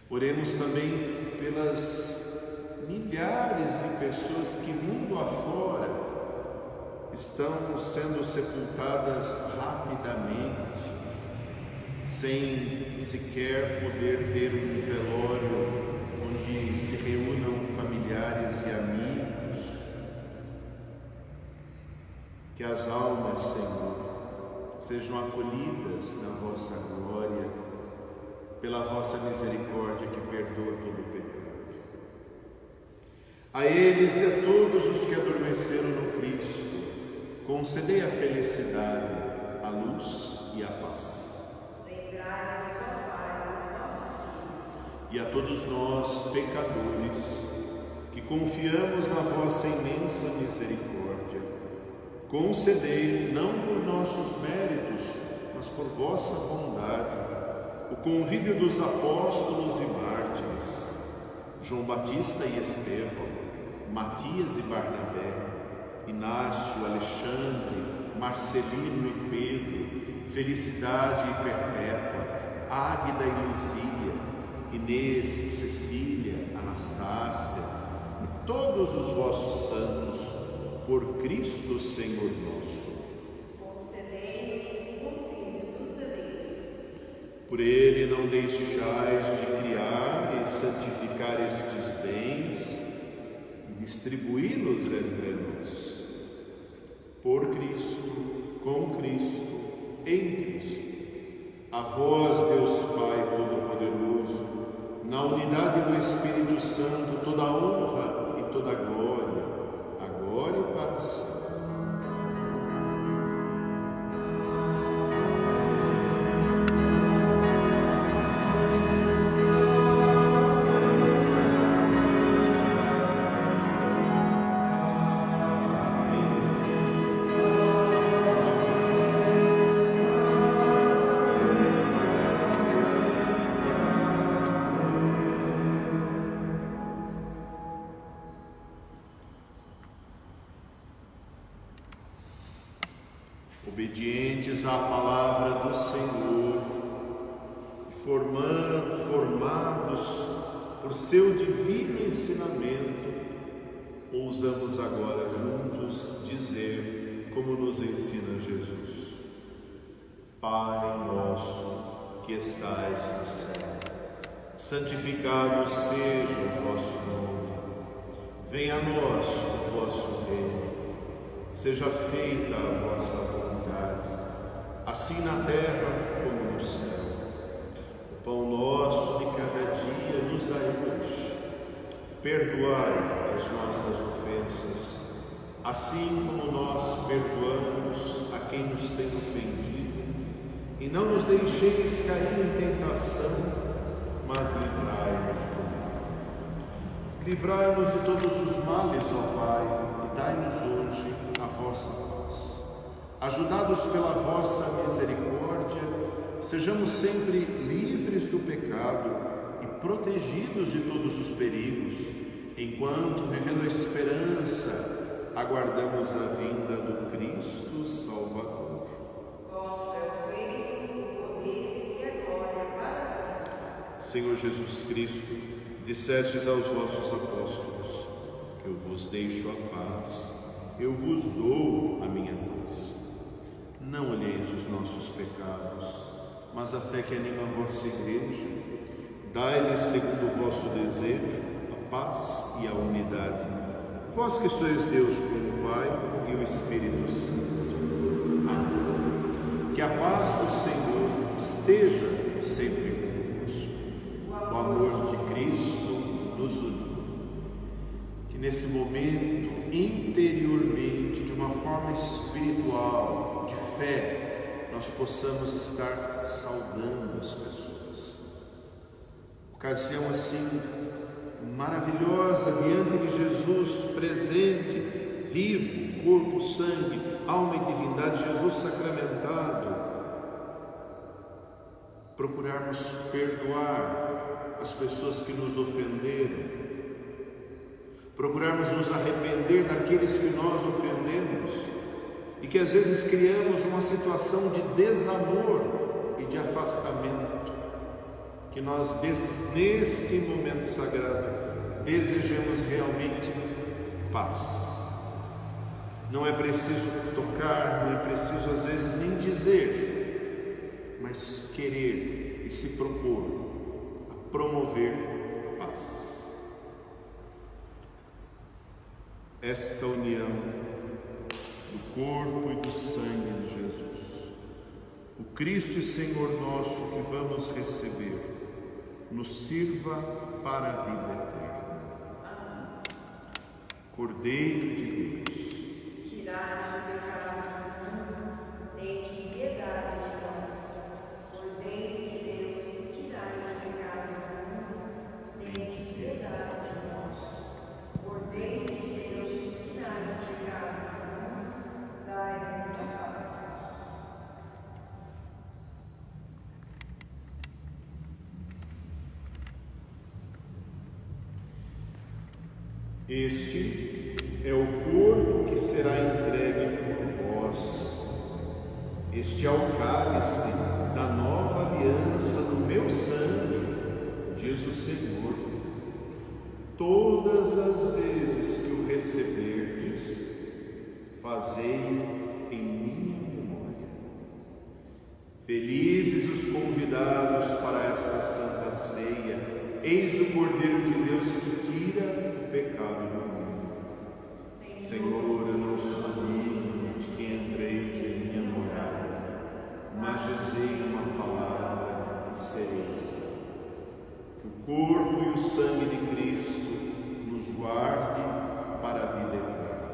B: Oremos também pelas milhares de pessoas que mundo afora estão sendo sepultadas rapidamente, sem sequer poder ter um velório onde se reúnam familiares e amigos. Que as almas, Senhor, sejam acolhidas na vossa glória, pela vossa misericórdia que perdoa todo o pecado. A eles e a todos os que adormeceram no Cristo, concedei a felicidade, a luz e a paz.
A: Lembrai-vos, ó Pai, dos nossos filhos.
B: E a todos nós, pecadores, que confiamos na vossa imensa misericórdia, concedei, não por nossos méritos, mas por vossa bondade, o convívio dos apóstolos e mártires, João Batista e Estevão, Matias e Barnabé, Inácio, Alexandre, Marcelino e Pedro, Felicidade e Perpétua, Águida e Luzia, Inês, Cecília, Anastácia e todos os vossos santos, por Cristo Senhor nosso.
A: Concedei-nos o convívio dos eleitos.
B: Por ele não deixais de criar e santificar estes bens e distribuí-los entre nós. Por Cristo, com Cristo, em Cristo. A vós, Deus Pai Todo-Poderoso, na unidade do Espírito Santo, toda a honra e toda a glória, agora e para sempre. Obedientes à palavra do Senhor, formados por seu divino ensinamento, ousamos agora juntos dizer, como nos ensina Jesus: Pai nosso que estais no céu, santificado seja o vosso nome. Venha a nós o vosso reino. Seja feita a vossa vontade, assim na terra como no céu. O pão nosso de cada dia nos dai hoje. Perdoai as nossas ofensas, assim como nós perdoamos a quem nos tem ofendido, e não nos deixeis cair em tentação, mas livrai-nos do mal. Livrai-nos de todos os males, ó Pai, e dai-nos hoje a vossa paz. Ajudados pela vossa misericórdia, sejamos sempre livres do pecado e protegidos de todos os perigos, enquanto, vivendo a esperança, aguardamos a vinda do Cristo Salvador.
A: Vosso é o reino, o poder e a glória para sempre.
B: Senhor Jesus Cristo, dissestes aos vossos apóstolos: eu vos deixo a paz, eu vos dou a minha paz. Não olheis os nossos pecados, mas a fé que anima a vossa Igreja. Dai-lhes, segundo o vosso desejo, a paz e a unidade. Vós que sois Deus com o Pai e o Espírito Santo. Amém. Que a paz do Senhor esteja sempre convosco. O amor de Cristo nos une. Que nesse momento, interiormente, de uma forma espiritual, de fé, nós possamos estar saudando as pessoas. Ocasião assim maravilhosa diante de Jesus presente, vivo, corpo, sangue, alma e divindade, Jesus sacramentado. Procurarmos perdoar as pessoas que nos ofenderam, procurarmos nos arrepender daqueles que nós ofendemos e que às vezes criamos uma situação de desamor e de afastamento, que nós neste momento sagrado desejamos realmente paz. Não é preciso tocar, não é preciso às vezes nem dizer, mas querer e se propor a promover paz. Esta união do corpo e do sangue de Jesus, o Cristo e Senhor nosso que vamos receber, nos sirva para a vida eterna. Cordeiro de Deus,
A: Tirai os pecados do mundo, tende piedade de nós. Cordeiro de Deus, tirai os pecados do mundo, tende piedade de nós. Cordeiro de Deus, tirai os pecados do mundo, dai-nos a paz.
B: este é o corpo que será entregue por vós. Este é o cálice da nova aliança do meu sangue, diz o Senhor. Todas as vezes que o receberdes, fazei-o em minha memória. Felizes os convidados para esta santa ceia. Eis o Cordeiro de Deus que tira o pecado do mundo. Senhor, eu não sou digno de que entreis em minha morada, mas dizei uma palavra e serei salvo. Que o corpo e o sangue de Cristo nos guarde para a vida eterna.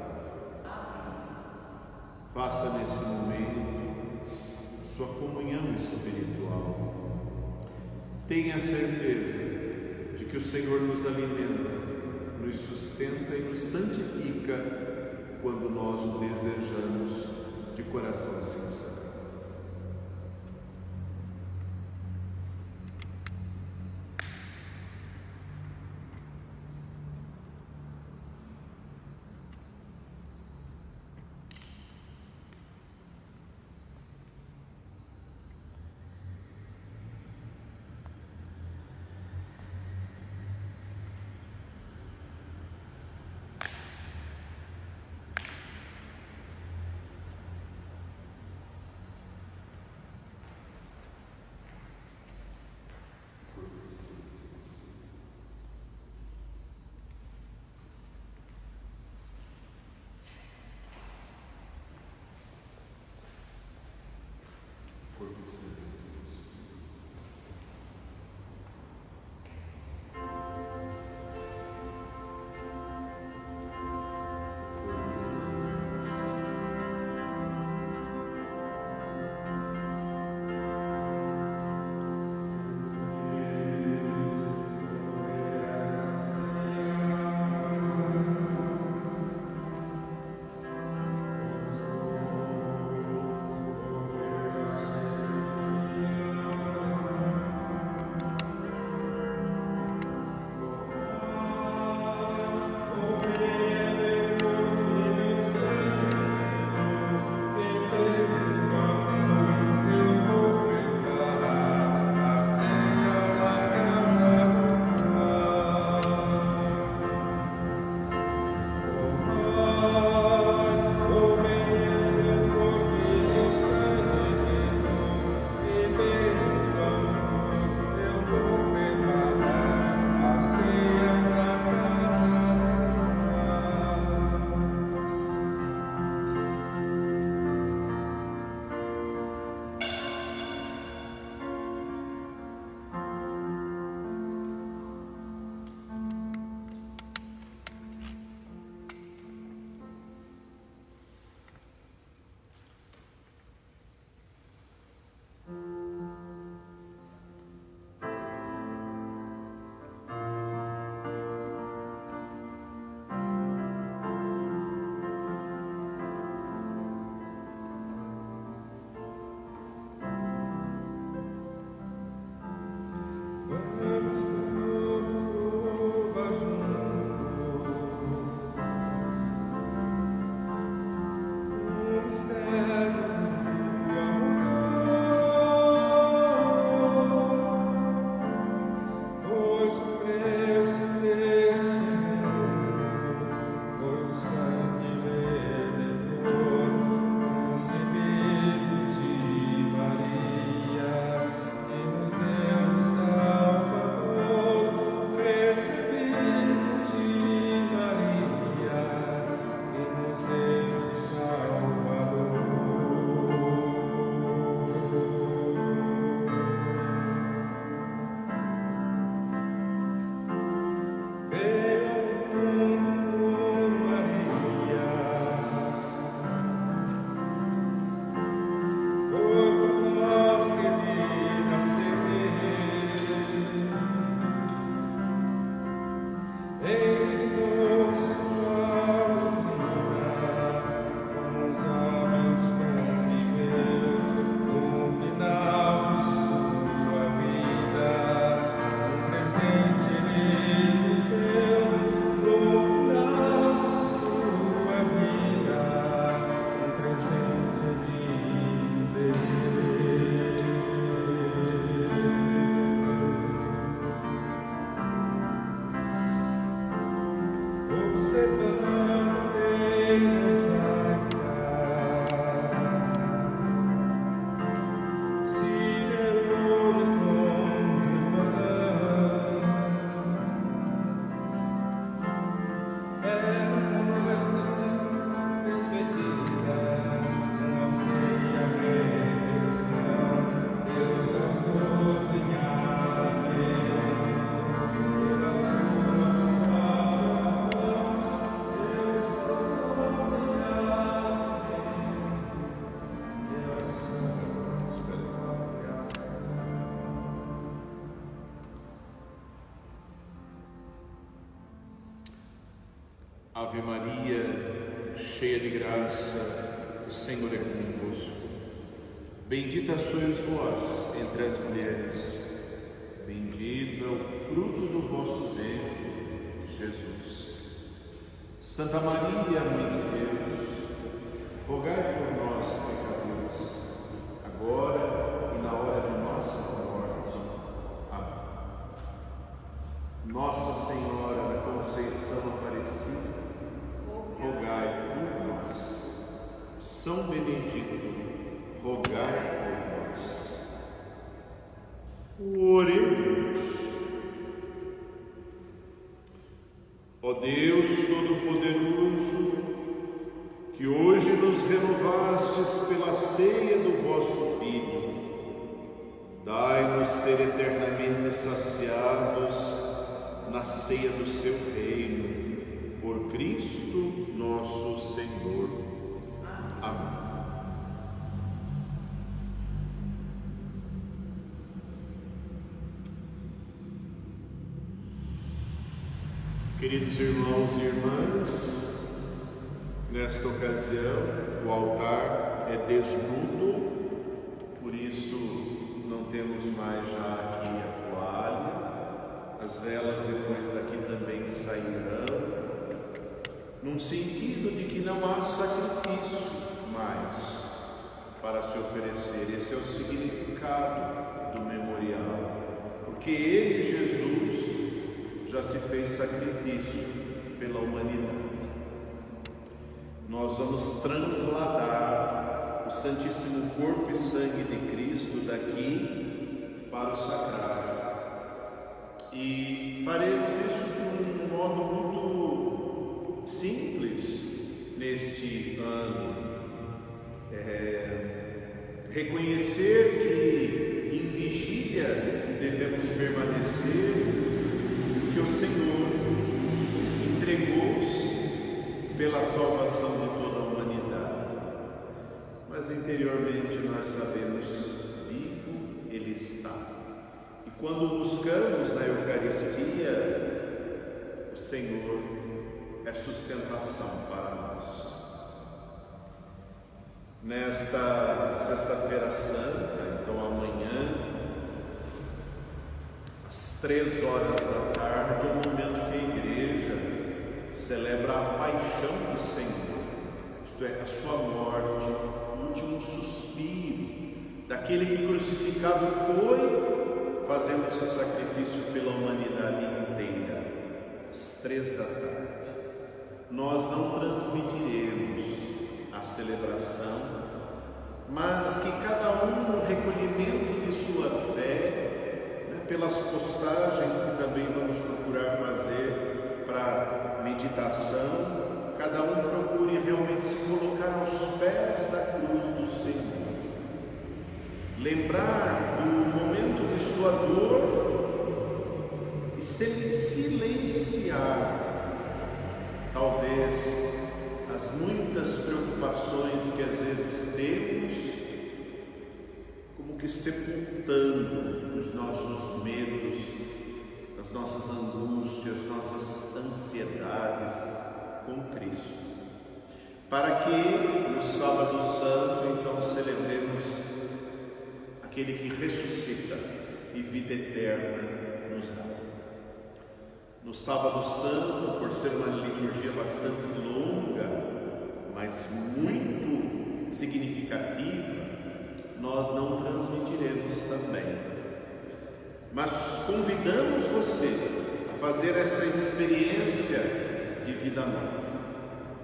B: Faça nesse momento sua comunhão espiritual. Tenha certeza de que o Senhor nos alimenta, nos sustenta e nos santifica quando nós o desejamos de coração sincero. Ave Maria, cheia de graça, o Senhor é convosco. Bendita sois vós entre as mulheres, bendito é o fruto do vosso ventre, Jesus. Santa Maria, Mãe de Deus, rogai por nós, pecadores, agora e na hora de nossa morte. Amém. Nossa Senhora da Conceição Aparecida, rogai por nós. São Benedito, rogai por nós. Oremos. Ó Deus Todo-Poderoso, que hoje nos renovastes pela ceia do vosso Filho, dai-nos ser eternamente saciados na ceia do seu reino, por Cristo nosso Senhor. Amém. Queridos irmãos e irmãs, nesta ocasião o altar é desnudo, por isso não temos mais já aqui a toalha, as velas depois daqui também sairão, num sentido de que não há sacrifício mais para se oferecer. Esse é o significado do memorial, porque ele, Jesus, já se fez sacrifício pela humanidade. Nós vamos transladar o Santíssimo Corpo e Sangue de Cristo daqui para o sacrário. E faremos isso de um modo muito simples neste ano. Reconhecer que em vigília devemos permanecer, que o Senhor entregou-se pela salvação de toda a humanidade, mas interiormente nós sabemos, vivo Ele está. E quando buscamos na Eucaristia, o Senhor é sustentação para nós. Nesta Sexta-feira Santa, então amanhã, às 3 horas da tarde, é o momento que a Igreja celebra a paixão do Senhor, isto é, a sua morte, o último suspiro daquele que crucificado foi, fazendo-se sacrifício pela humanidade inteira. Às 3 da tarde, nós não transmitiremos a celebração, mas que cada um, no recolhimento de sua fé, pelas postagens que também vamos procurar fazer para meditação, cada um procure realmente se colocar aos pés da cruz do Senhor, lembrar do momento de sua dor e silenciar talvez as muitas preocupações que às vezes temos, como que sepultando os nossos medos, as nossas angústias, nossas ansiedades com Cristo, para que no Sábado Santo então celebremos aquele que ressuscita e vida eterna nos dá. No Sábado Santo, por ser uma liturgia bastante longa, mas muito significativa, nós não transmitiremos também, mas convidamos você a fazer essa experiência de vida nova.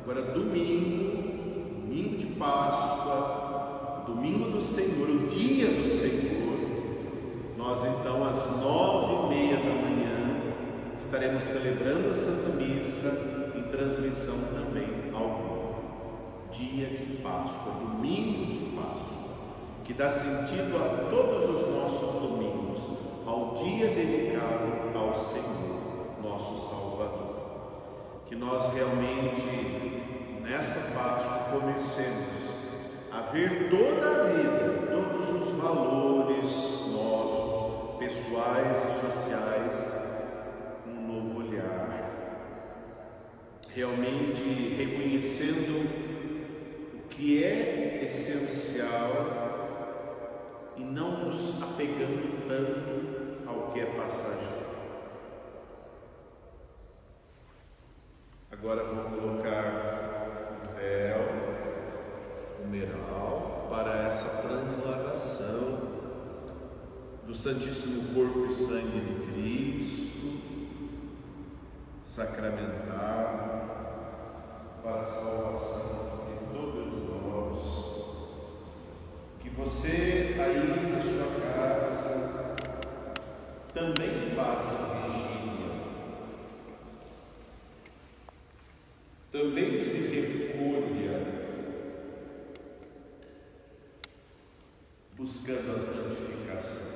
B: Agora, domingo de Páscoa, domingo do Senhor, o dia do Senhor, nós então às 9h30 da manhã estaremos celebrando a Santa Missa em transmissão também ao vivo. Dia de Páscoa, domingo de Páscoa, que dá sentido a todos os nossos domingos, ao dia dedicado ao Senhor, nosso Salvador. Que nós realmente, nessa Páscoa, comecemos a ver toda a vida, todos os valores nossos, pessoais e sociais, com um novo olhar. realmente reconhecendo o que é essencial e não nos apegando tanto ao que é passageiro. Agora vou colocar o véu, o meral, para essa transladação do Santíssimo Corpo e Sangue de Cristo, sacramentado, para a salvação de todos nós. Que você aí na sua casa também faça vigília, também se recolha, buscando a santificação.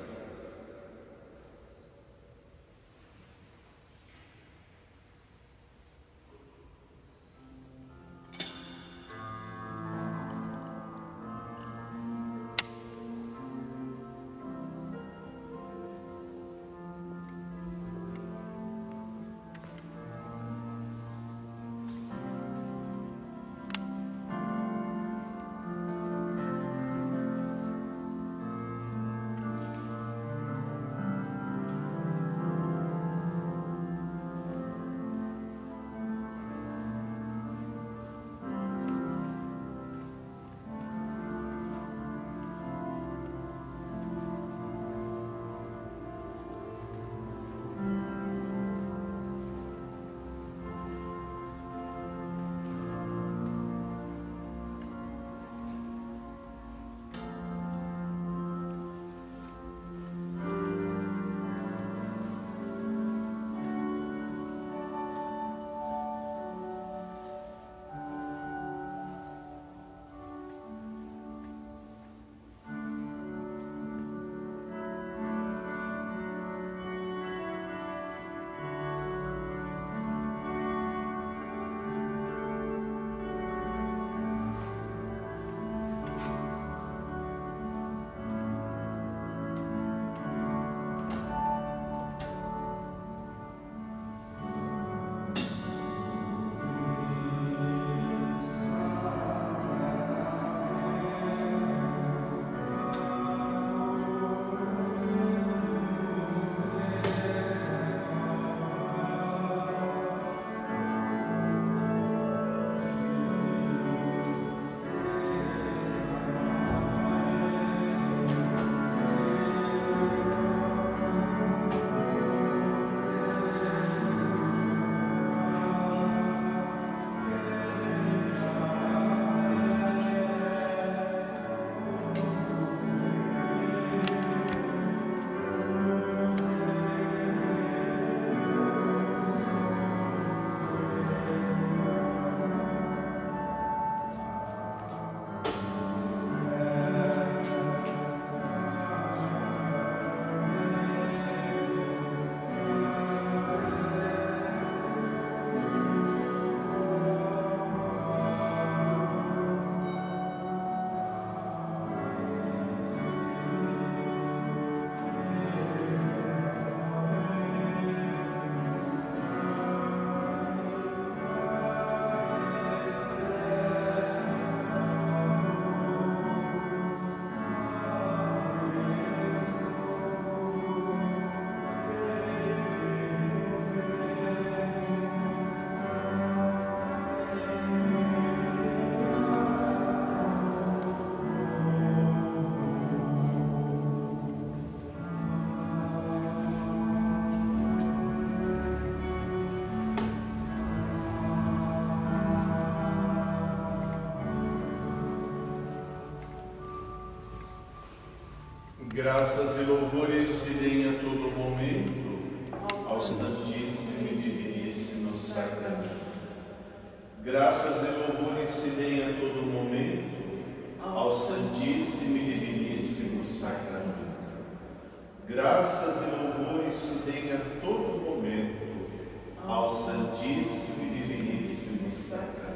B: Graças e louvores se deem a todo momento ao Santíssimo e Diviníssimo Sacramento. Graças e louvores se deem a todo momento ao Santíssimo e Diviníssimo Sacramento. Graças e louvores se deem a todo momento ao Santíssimo e Diviníssimo Sacramento.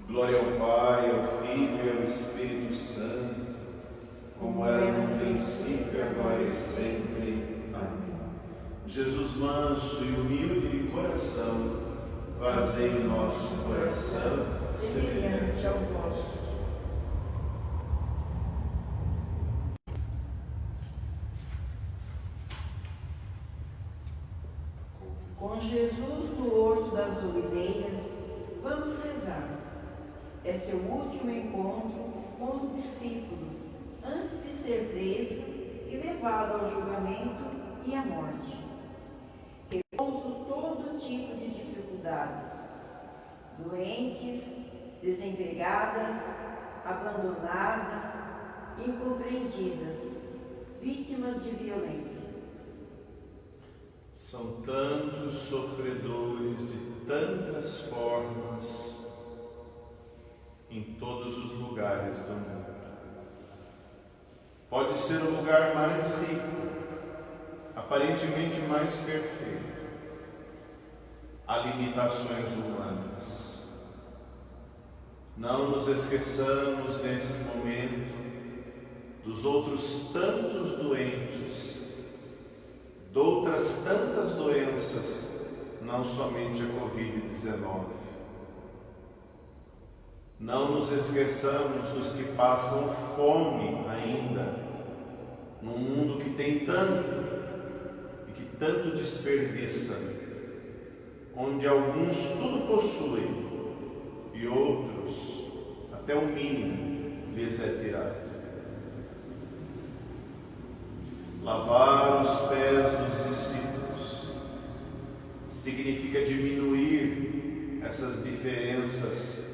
B: Glória ao Pai, ao Filho e ao Espírito Santo, como era no princípio, agora e sempre. Amém. Jesus manso e humilde de coração, fazei o nosso coração semelhante ao vosso.
A: Com Jesus no Horto das Oliveiras, vamos rezar. É seu último encontro com os discípulos, antes de ser preso e levado ao julgamento e à morte. Encontro todo tipo de dificuldades, doentes, desempregadas, abandonadas, incompreendidas, vítimas de violência.
B: São tantos sofredores de tantas formas em todos os lugares do mundo. Pode ser o lugar mais rico, aparentemente mais perfeito. Há limitações humanas. Não nos esqueçamos nesse momento dos outros tantos doentes, de outras tantas doenças, não somente a Covid-19. Não nos esqueçamos dos que passam fome ainda, num mundo que tem tanto e que tanto desperdiça, onde alguns tudo possuem e outros até o mínimo lhes é tirado. Lavar os pés dos discípulos significa diminuir essas diferenças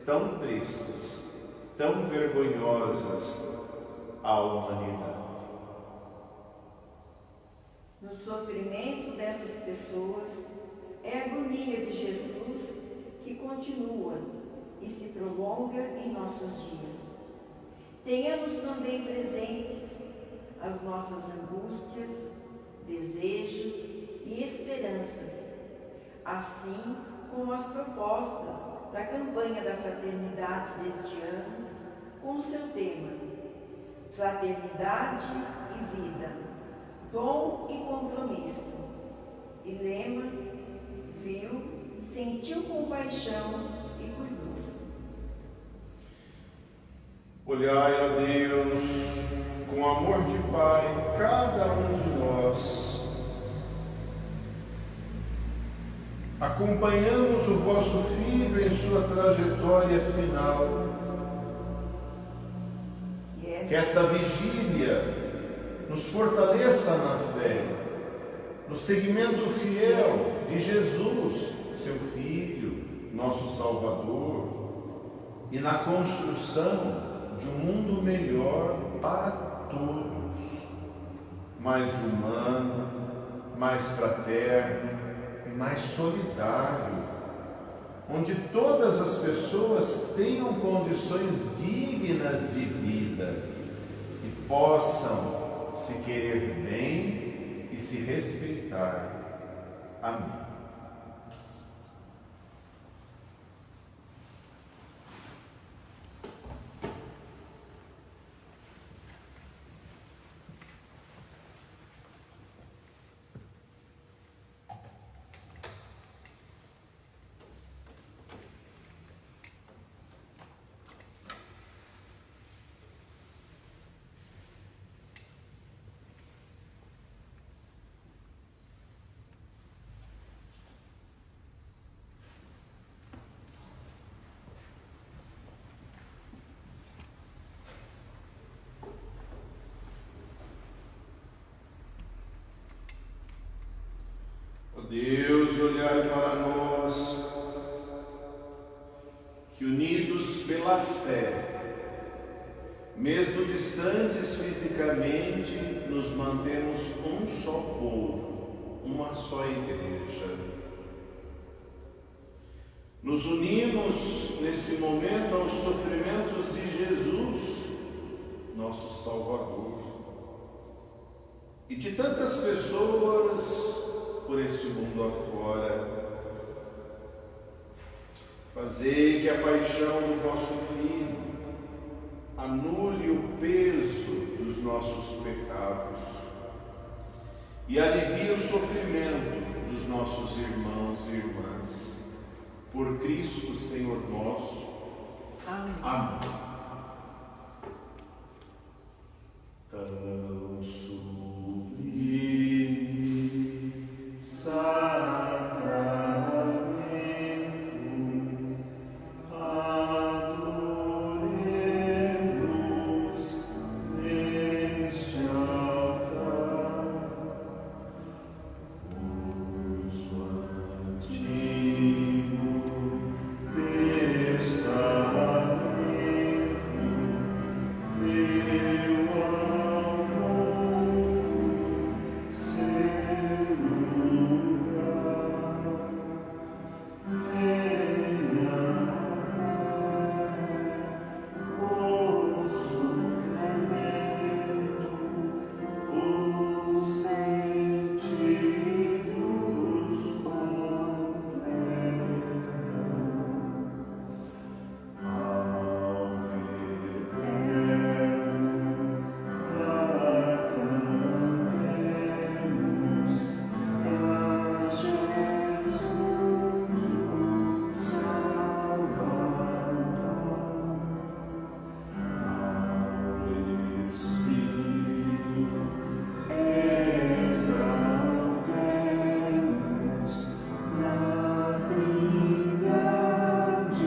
B: tão tristes, tão vergonhosas à humanidade.
A: No sofrimento dessas pessoas, é a agonia de Jesus que continua e se prolonga em nossos dias. Tenhamos também presentes as nossas angústias, desejos e esperanças, assim como as propostas da campanha da fraternidade deste ano, com o seu tema Fraternidade e Vida, Dom e Compromisso, e lema Viu, sentiu compaixão e cuidou.
B: Olhai, ó Deus, com amor de Pai, cada um de nós. Acompanhamos o vosso Filho em sua trajetória final. Que esta vigília nos fortaleça na fé, no seguimento fiel de Jesus, seu Filho, nosso Salvador, e na construção de um mundo melhor para todos, mais humano, mais fraterno e mais solidário, onde todas as pessoas tenham condições dignas de vida e possam se querer bem e se respeitar. Amém. Deus, olhai para nós, que unidos pela fé, mesmo distantes fisicamente, nos mantemos um só povo, uma só igreja. Nos unimos nesse momento aos sofrimentos de Jesus, nosso Salvador, e de tantas pessoas por este mundo afora. Fazei que a paixão do vosso Filho anule o peso dos nossos pecados e alivie o sofrimento dos nossos irmãos e irmãs. Por Cristo, Senhor nosso.
A: Amém.
B: Amém. Tão sublime sacramento, adoremos neste altar uso antigo testamento, meu amor, seu lugar, venha o sacramento, os sentidos completam ao eterno aclamemos a Jesus o Salvador, ao Espírito exaltemos na Trindade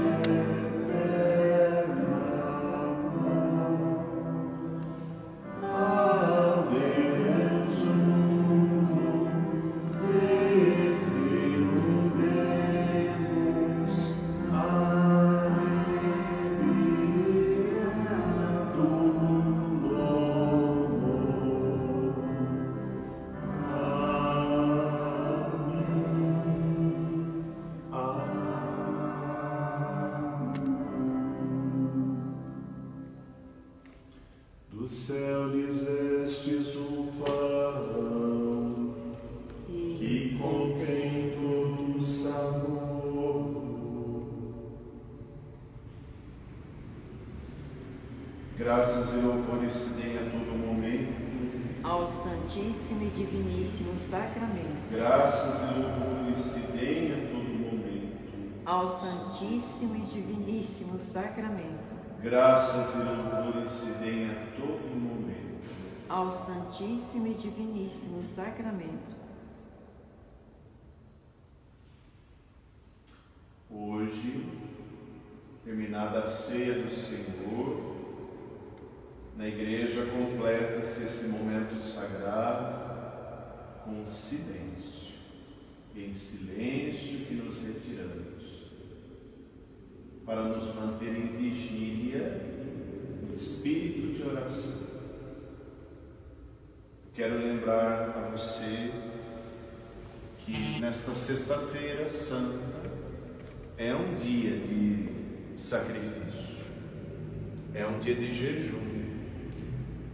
B: eterna. Adeus unum retribudemus alegria do novo. Do céu lhes destes o pão que contém todo o sabor. Graças e louvores se deem a todo momento.
A: Ao Santíssimo e Diviníssimo Sacramento.
B: Graças e louvores se deem a todo momento.
A: Ao Santíssimo e Diviníssimo Sacramento.
B: Graças e louvores se deem a todo momento.
A: Ao Santíssimo e Diviníssimo Sacramento.
B: Hoje, terminada a ceia do Senhor, na igreja completa-se esse momento sagrado com silêncio. E em silêncio que nos retiramos, para nos manter em vigília, em espírito de oração. Quero lembrar a você que nesta Sexta-feira Santa é um dia de sacrifício, é um dia de jejum.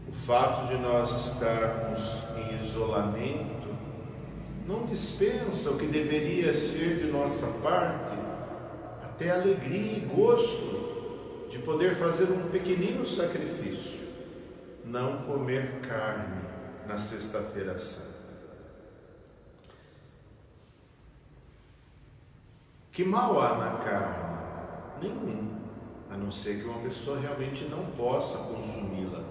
B: O fato de nós estarmos em isolamento não dispensa o que deveria ser de nossa parte até alegria e gosto de poder fazer um pequenino sacrifício, não comer carne na Sexta-feira Santa. Que mal há na carne? Nenhum, a não ser que uma pessoa realmente não possa consumi-la.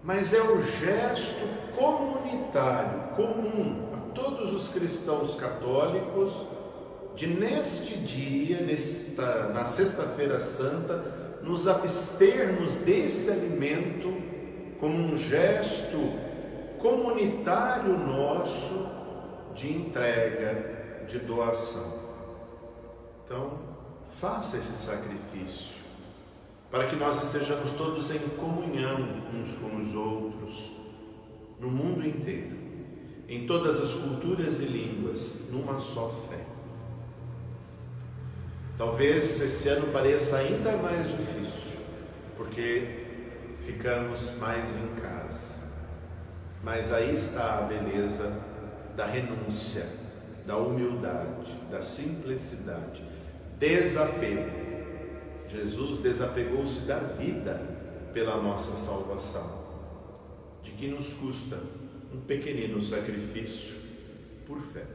B: Mas é o gesto comunitário, comum a todos os cristãos católicos, de neste dia, na Sexta-feira Santa, nos abstermos desse alimento como um gesto comunitário nosso de entrega, de doação. Então, faça esse sacrifício, para que nós estejamos todos em comunhão uns com os outros, no mundo inteiro, em todas as culturas e línguas, numa só fé. Talvez esse ano pareça ainda mais difícil, porque ficamos mais em casa. Mas aí está a beleza da renúncia, da humildade, da simplicidade, desapego. Jesus desapegou-se da vida pela nossa salvação. De que nos custa um pequenino sacrifício por fé.